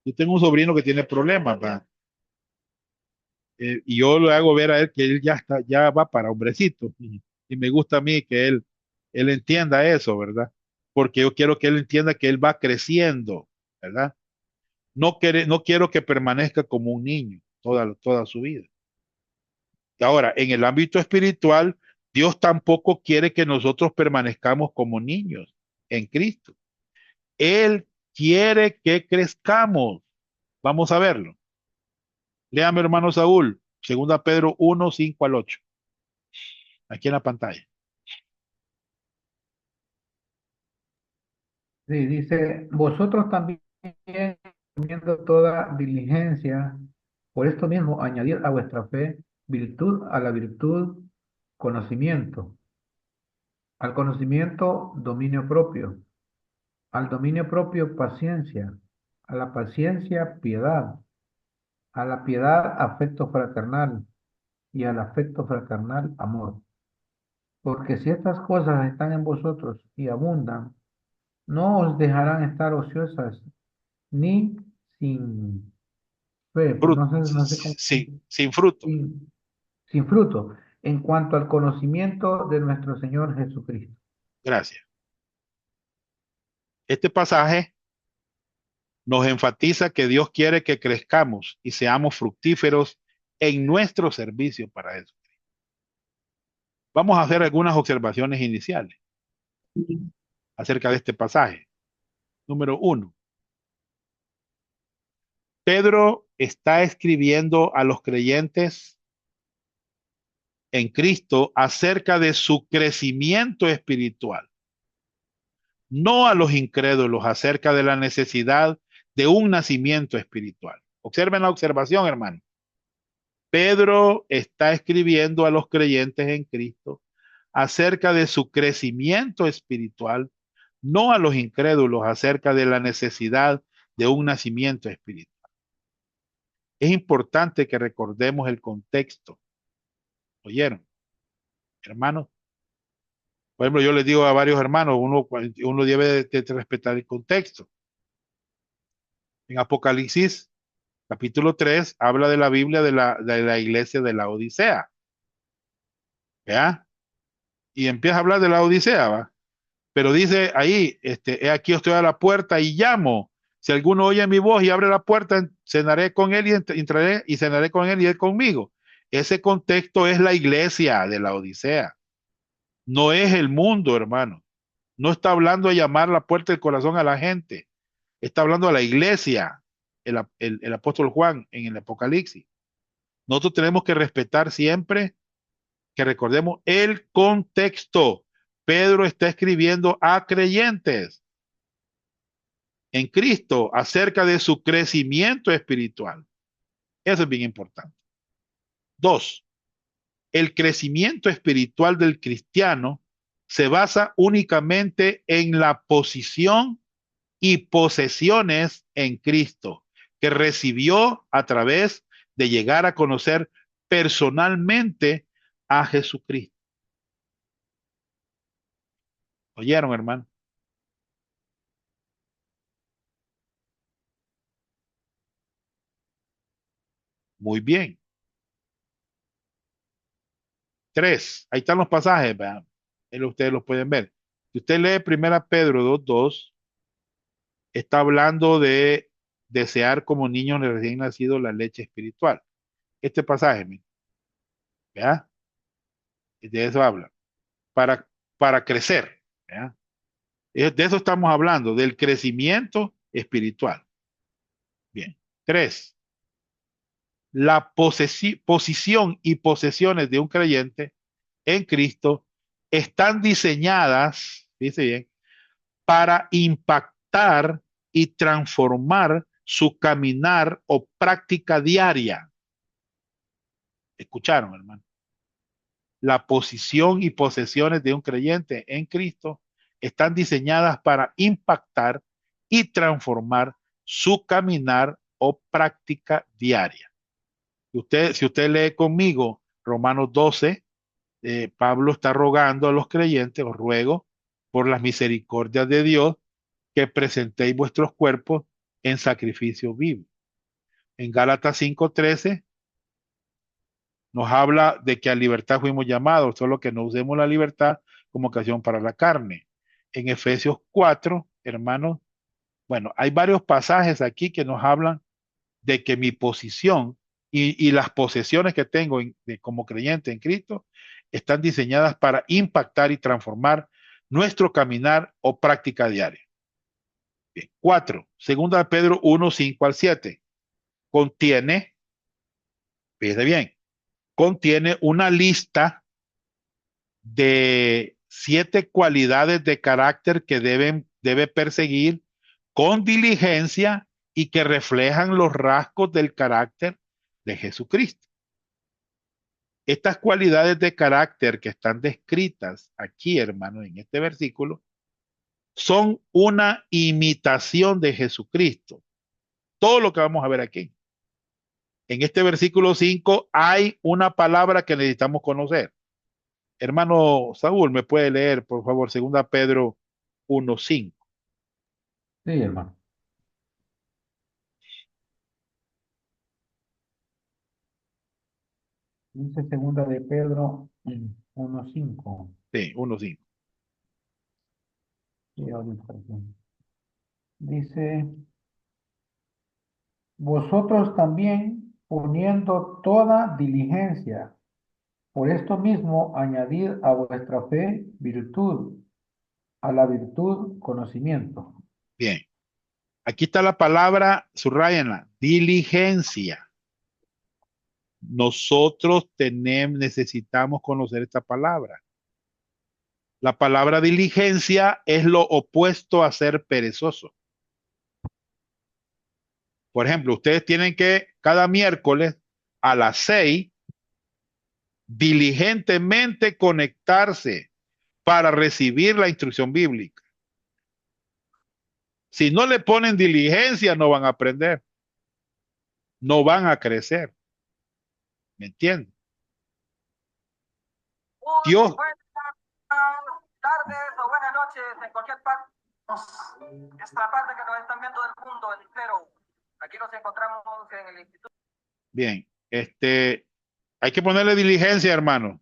Yo tengo un sobrino que tiene problemas, ¿va? Y yo lo hago ver a él que él ya está, ya va para hombrecito. Y me gusta a mí que él entienda eso, ¿verdad? Porque yo quiero que él entienda que él va creciendo, ¿verdad? No quiero que permanezca como un niño toda su vida. Y ahora, en el ámbito espiritual, Dios tampoco quiere que nosotros permanezcamos como niños en Cristo. Él quiere que crezcamos. Vamos a verlo. Léame, hermano Saúl, segunda Pedro 1, 5 al 8, aquí en la pantalla. Sí, dice, vosotros también, teniendo toda diligencia, por esto mismo, añadir a vuestra fe virtud, a la virtud, conocimiento, al conocimiento, dominio propio, al dominio propio, paciencia, a la paciencia, piedad, a la piedad, afecto fraternal, y al afecto fraternal, amor. Porque si estas cosas están en vosotros y abundan, no os dejarán estar ociosas ni sin fe, Fruto, no sé cómo, sin fruto. sin, sin fruto, en cuanto al conocimiento de nuestro Señor Jesucristo. Gracias. Este pasaje nos enfatiza que Dios quiere que crezcamos y seamos fructíferos en nuestro servicio para eso. Vamos a hacer algunas observaciones iniciales acerca de este pasaje. Número 1. Pedro está escribiendo a los creyentes en Cristo acerca de su crecimiento espiritual, no a los incrédulos acerca de la necesidad de un nacimiento espiritual. Observen la observación, hermano. Pedro está escribiendo a los creyentes en Cristo acerca de su crecimiento espiritual, no a los incrédulos acerca de la necesidad de un nacimiento espiritual. Es importante que recordemos el contexto. ¿Oyeron, hermanos? Por ejemplo, yo les digo a varios hermanos, uno debe de respetar el contexto. En Apocalipsis, capítulo 3 habla de la Biblia de la iglesia de la Odisea. ¿Ya? Y empieza a hablar de la Odisea, ¿va? Pero dice ahí, he aquí yo estoy a la puerta y llamo. Si alguno oye mi voz y abre la puerta, cenaré con él y entraré y cenaré con él y él conmigo. Ese contexto es la iglesia de la Odisea. No es el mundo, hermano. No está hablando de llamar la puerta del corazón a la gente. Está hablando a la iglesia, el apóstol Juan en el Apocalipsis. Nosotros tenemos que respetar siempre que recordemos el contexto. Pedro está escribiendo a creyentes en Cristo acerca de su crecimiento espiritual. Eso es bien importante. Dos, el crecimiento espiritual del cristiano se basa únicamente en la posición y posesiones en Cristo, que recibió a través de llegar a conocer personalmente a Jesucristo. ¿Oyeron, hermano? Muy bien. Tres, ahí están los pasajes, vean. Ustedes los pueden ver. Si usted lee Primera Pedro 2:2, está hablando de desear como niños recién nacidos la leche espiritual. Este pasaje, ¿ya? De eso habla. Para, para crecer, ¿ya? De eso estamos hablando, del crecimiento espiritual. Bien. Tres, la posición y posesiones de un creyente en Cristo están diseñadas, dice bien, para impactar y transformar su caminar o práctica diaria. ¿Escucharon, hermano? La posición y posesiones de un creyente en Cristo están diseñadas para impactar y transformar su caminar o práctica diaria. Si usted lee conmigo Romanos 12, Pablo está rogando a los creyentes, os ruego por las misericordias de Dios que presentéis vuestros cuerpos en sacrificio vivo. En Gálatas 5:13 nos habla de que a libertad fuimos llamados, solo que no usemos la libertad como ocasión para la carne. En Efesios 4, hermanos, bueno, hay varios pasajes aquí que nos hablan de que mi posición y las posesiones que tengo como creyente en Cristo están diseñadas para impactar y transformar nuestro caminar o práctica diaria. Bien. Cuatro, segunda de Pedro 1:5 al 7, contiene, fíjese bien, contiene una lista de 7 cualidades de carácter que debe perseguir con diligencia y que reflejan los rasgos del carácter de Jesucristo. Estas cualidades de carácter que están descritas aquí, hermano, en este versículo, son una imitación de Jesucristo. Todo lo que vamos a ver aquí. En este versículo 5 hay una palabra que necesitamos conocer. Hermano Saúl, ¿me puede leer, por favor, segunda Pedro 1:5? Sí, hermano. Dice segunda de Pedro 1:5. Sí, 1:5. Sí, dice, vosotros también poniendo toda diligencia, por esto mismo añadid a vuestra fe virtud, a la virtud conocimiento. Bien. Aquí está la palabra, subrayenla, diligencia. Nosotros necesitamos conocer esta palabra. La palabra diligencia es lo opuesto a ser perezoso. Por ejemplo, ustedes tienen que cada miércoles a las 6 diligentemente conectarse para recibir la instrucción bíblica. Si no le ponen diligencia, no van a aprender, no van a crecer. ¿Me entienden? Dios, tardes o buenas noches en cualquier parte. Esta parte que nos están viendo del mundo entero. Aquí nos encontramos en el Instituto. Bien, hay que ponerle diligencia, hermano.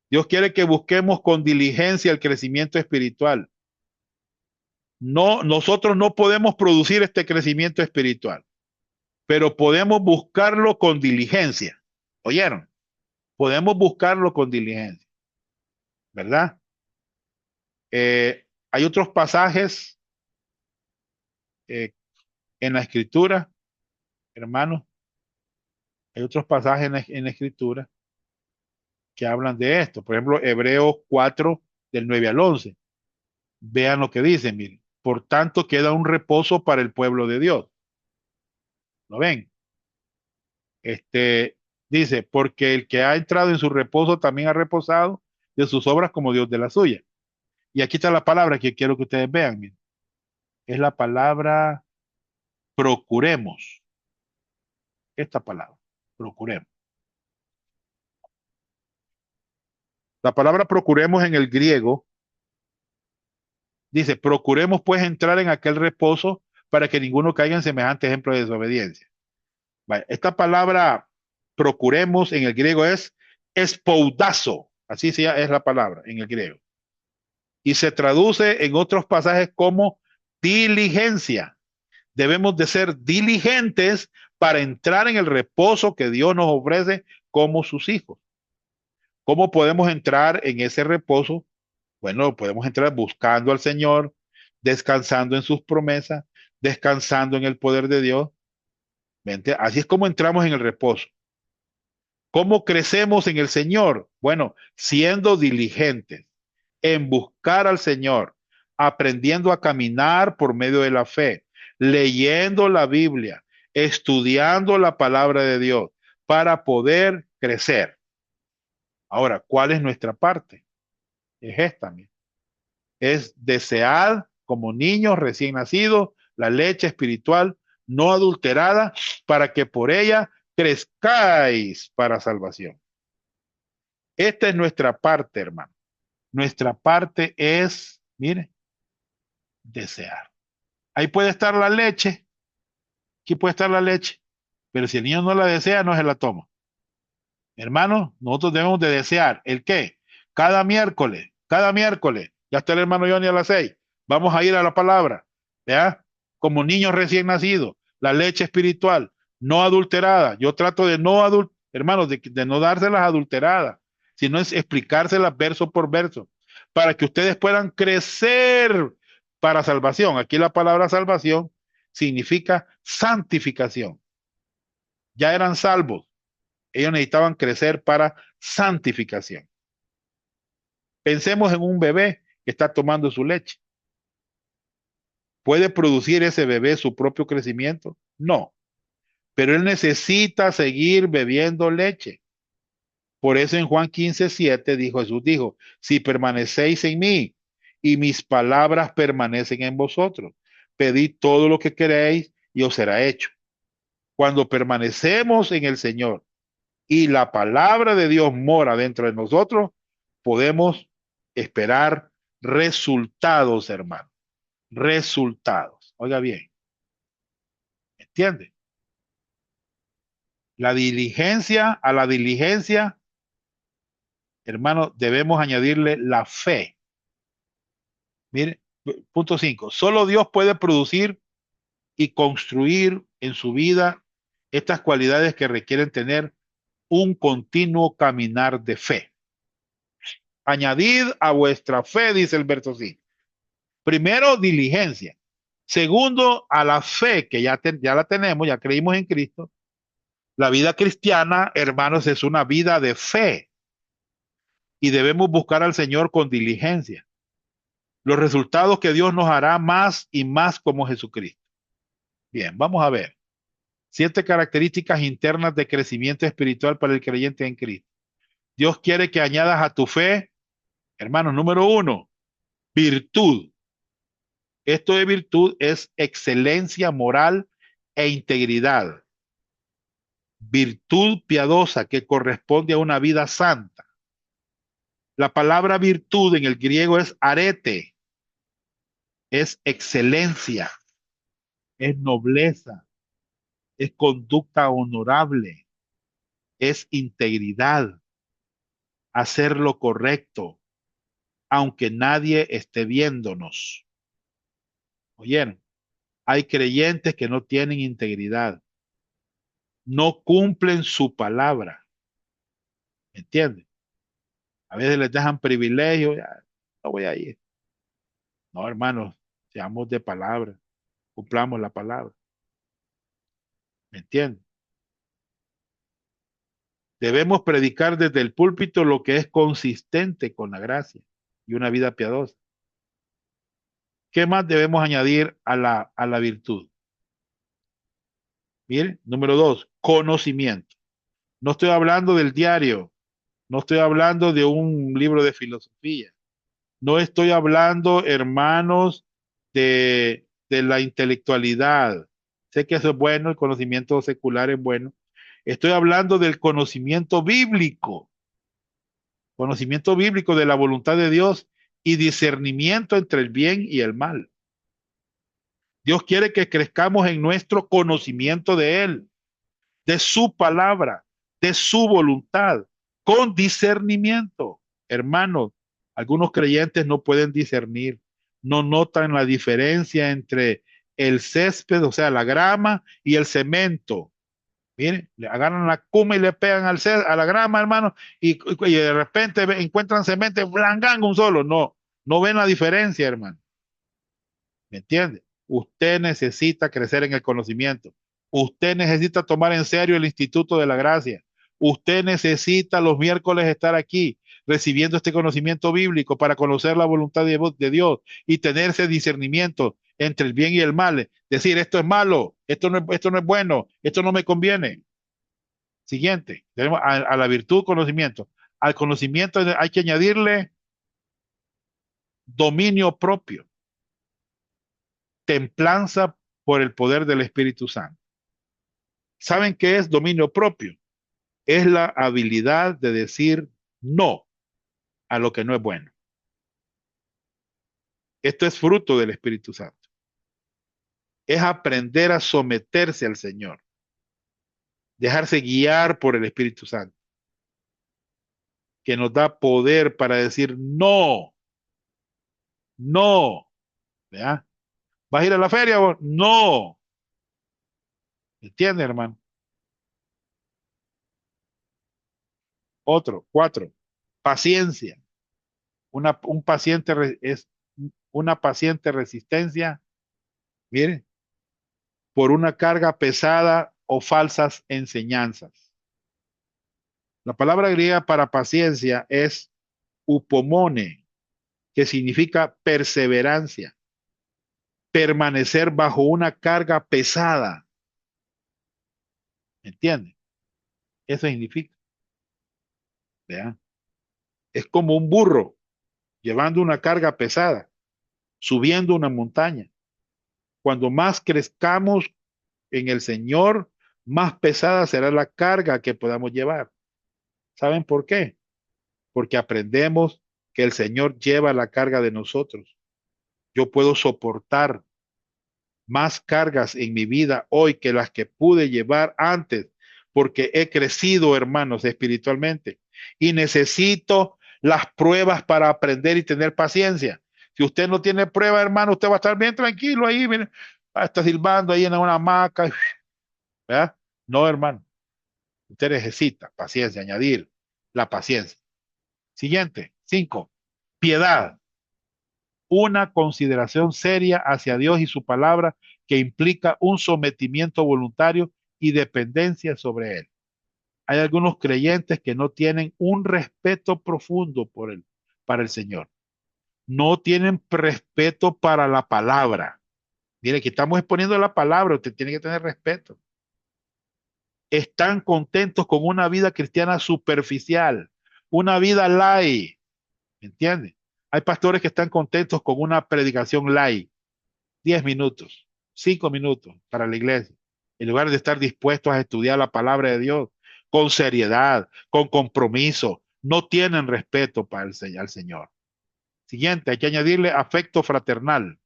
Dios quiere que busquemos con diligencia el crecimiento espiritual. No, nosotros no podemos producir este crecimiento espiritual, pero podemos buscarlo con diligencia. ¿Oyeron? Podemos buscarlo con diligencia, ¿verdad? Hay otros pasajes en la Escritura, hermanos, hay otros pasajes en la Escritura que hablan de esto. Por ejemplo, Hebreos 4, del 9 al 11. Vean lo que dice, miren. Por tanto, queda un reposo para el pueblo de Dios. ¿Lo ven? Dice, porque el que ha entrado en su reposo también ha reposado de sus obras como Dios de la suya. Y aquí está la palabra que quiero que ustedes vean, miren. Es la palabra procuremos. Esta palabra, procuremos. La palabra procuremos en el griego dice, procuremos pues entrar en aquel reposo para que ninguno caiga en semejante ejemplo de desobediencia. Vale, esta palabra procuremos en el griego es espoudazo, así es la palabra en el griego. Y se traduce en otros pasajes como diligencia. Debemos de ser diligentes para entrar en el reposo que Dios nos ofrece como sus hijos. ¿Cómo podemos entrar en ese reposo? Bueno, podemos entrar buscando al Señor, descansando en sus promesas, descansando en el poder de Dios. ¿Mente? Así es como entramos en el reposo. ¿Cómo crecemos en el Señor? Bueno, siendo diligentes en buscar al Señor, aprendiendo a caminar por medio de la fe, leyendo la Biblia, estudiando la palabra de Dios para poder crecer. Ahora, ¿cuál es nuestra parte? Es esta, mira. Es desear como niños recién nacidos la leche espiritual no adulterada para que por ella crezcáis para salvación. Esta es nuestra parte, hermano. Nuestra parte es, mire, desear. Ahí puede estar la leche, aquí puede estar la leche, pero si el niño no la desea, no se la toma. Hermano, nosotros debemos de desear, ¿el qué? Cada miércoles, ya está el hermano Johnny a las 6, vamos a ir a la palabra, ¿ya? Como niños recién nacidos, la leche espiritual, no adulterada. Yo trato de no hermanos, de no dárselas adulteradas, sino es explicárselas verso por verso, para que ustedes puedan crecer para salvación. Aquí la palabra salvación significa santificación. Ya eran salvos, ellos necesitaban crecer para santificación. Pensemos en un bebé que está tomando su leche. ¿Puede producir ese bebé su propio crecimiento? No, pero él necesita seguir bebiendo leche. Por eso en Juan 15:7 Jesús dijo, si permanecéis en mí y mis palabras permanecen en vosotros, pedid todo lo que queréis y os será hecho. Cuando permanecemos en el Señor y la palabra de Dios mora dentro de nosotros, podemos esperar resultados, hermano. Resultados. Oiga bien, ¿entiende? A la diligencia, hermano, debemos añadirle la fe. Mire, punto 5. Solo Dios puede producir y construir en su vida estas cualidades que requieren tener un continuo caminar de fe. Añadid a vuestra fe, dice el verso 5. Primero, diligencia. Segundo, a la fe que ya la tenemos, ya creímos en Cristo. La vida cristiana, hermanos, es una vida de fe y debemos buscar al Señor con diligencia. Los resultados que Dios nos hará más y más como Jesucristo. Bien, vamos a ver. 7 características internas de crecimiento espiritual para el creyente en Cristo. Dios quiere que añadas a tu fe, hermanos, número 1, virtud. Esto de virtud es excelencia moral e integridad. Virtud piadosa que corresponde a una vida santa. La palabra virtud en el griego es arete, es excelencia, es nobleza, es conducta honorable, es integridad, hacer lo correcto, aunque nadie esté viéndonos. Oyeron, hay creyentes que no tienen integridad, no cumplen su palabra, ¿me entienden? A veces les dejan privilegios, ya, no voy a ir. No, hermanos, seamos de palabra, cumplamos la palabra, ¿me entienden? Debemos predicar desde el púlpito lo que es consistente con la gracia y una vida piadosa. ¿Qué más debemos añadir a la virtud? Miren, número 2, conocimiento. No estoy hablando del diario, no estoy hablando de un libro de filosofía, no estoy hablando, hermanos, de la intelectualidad. Sé que eso es bueno, el conocimiento secular es bueno. Estoy hablando del conocimiento bíblico de la voluntad de Dios y discernimiento entre el bien y el mal. Dios quiere que crezcamos en nuestro conocimiento de Él, de su palabra, de su voluntad, con discernimiento. Hermanos, algunos creyentes no pueden discernir, no notan la diferencia entre el césped, o sea, la grama y el cemento. Miren, le agarran la cuma y le pegan a la grama, hermano, y de repente encuentran cemento, blancan un solo. No, no ven la diferencia, hermano. ¿Me entiende? Usted necesita crecer en el conocimiento. Usted necesita tomar en serio el Instituto de la Gracia. Usted necesita los miércoles estar aquí recibiendo este conocimiento bíblico para conocer la voluntad de Dios y tener ese discernimiento entre el bien y el mal. Decir, esto es malo, esto no es bueno, esto no me conviene. Siguiente, tenemos a la virtud conocimiento. Al conocimiento hay que añadirle dominio propio, templanza por el poder del Espíritu Santo. ¿Saben qué es dominio propio? Es la habilidad de decir no a lo que no es bueno. Esto es fruto del Espíritu Santo. Es aprender a someterse al Señor, dejarse guiar por el Espíritu Santo, que nos da poder para decir no, no. ¿Verdad? ¿Vas a ir a la feria vos? No. ¿Entiendes, hermano? Otro, 4, paciencia. Un paciente es una paciente resistencia, mire, por una carga pesada o falsas enseñanzas. La palabra griega para paciencia es upomone, que significa perseverancia, permanecer bajo una carga pesada. ¿Entiende? Eso significa. ¿Vean? Es como un burro llevando una carga pesada, subiendo una montaña. Cuando más crezcamos en el Señor, más pesada será la carga que podamos llevar. ¿Saben por qué? Porque aprendemos que el Señor lleva la carga de nosotros. Yo puedo soportar más cargas en mi vida hoy que las que pude llevar antes, porque he crecido, hermanos, espiritualmente. Y necesito las pruebas para aprender y tener paciencia. Si usted no tiene prueba, hermano, usted va a estar bien tranquilo ahí, mire, va a estar silbando ahí en una hamaca, ¿verdad? No, hermano. Usted necesita paciencia, añadir la paciencia. Siguiente, 5, piedad. Una consideración seria hacia Dios y su palabra que implica un sometimiento voluntario y dependencia sobre Él. Hay algunos creyentes que no tienen un respeto profundo para el Señor. No tienen respeto para la palabra. Mire, que estamos exponiendo la palabra, usted tiene que tener respeto. Están contentos con una vida cristiana superficial, una vida light, ¿me entiende? Hay pastores que están contentos con una predicación light, 10 minutos, 5 minutos para la iglesia, en lugar de estar dispuestos a estudiar la palabra de Dios con seriedad, con compromiso, no tienen respeto para al Señor. Siguiente, hay que añadirle afecto fraternal.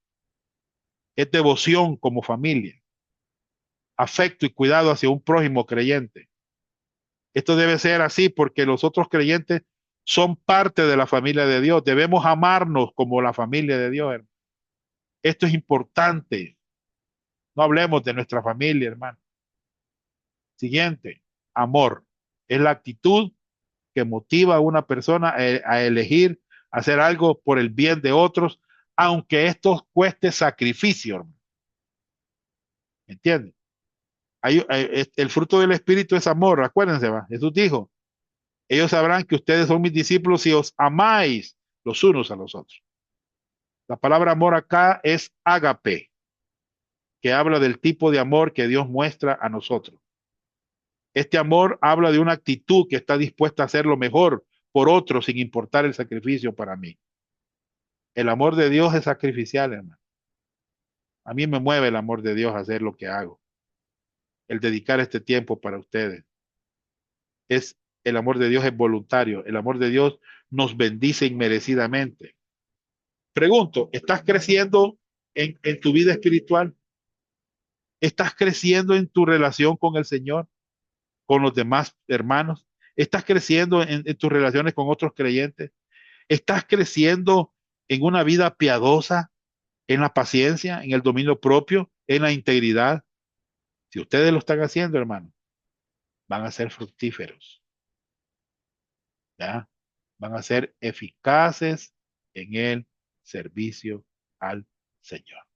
Es devoción como familia. Afecto y cuidado hacia un prójimo creyente. Esto debe ser así porque los otros creyentes son parte de la familia de Dios. Debemos amarnos como la familia de Dios, hermano. Esto es importante. No hablemos de nuestra familia, hermano. Siguiente, amor. Es la actitud que motiva a una persona a elegir hacer algo por el bien de otros, aunque esto cueste sacrificio, hermano. ¿Entienden? El fruto del Espíritu es amor, acuérdense, ¿va? Jesús dijo, ellos sabrán que ustedes son mis discípulos si os amáis los unos a los otros. La palabra amor acá es ágape, que habla del tipo de amor que Dios muestra a nosotros. Este amor habla de una actitud que está dispuesta a hacer lo mejor por otro sin importar el sacrificio para mí. El amor de Dios es sacrificial, hermano. A mí me mueve el amor de Dios a hacer lo que hago. El dedicar este tiempo para ustedes. El amor de Dios es voluntario. El amor de Dios nos bendice inmerecidamente. Pregunto, ¿estás creciendo en tu vida espiritual? ¿Estás creciendo en tu relación con el Señor, con los demás hermanos? ¿Estás creciendo en tus relaciones con otros creyentes? ¿Estás creciendo en una vida piadosa, en la paciencia, en el dominio propio, en la integridad? Si ustedes lo están haciendo, hermano, van a ser fructíferos, ¿ya? Van a ser eficaces en el servicio al Señor.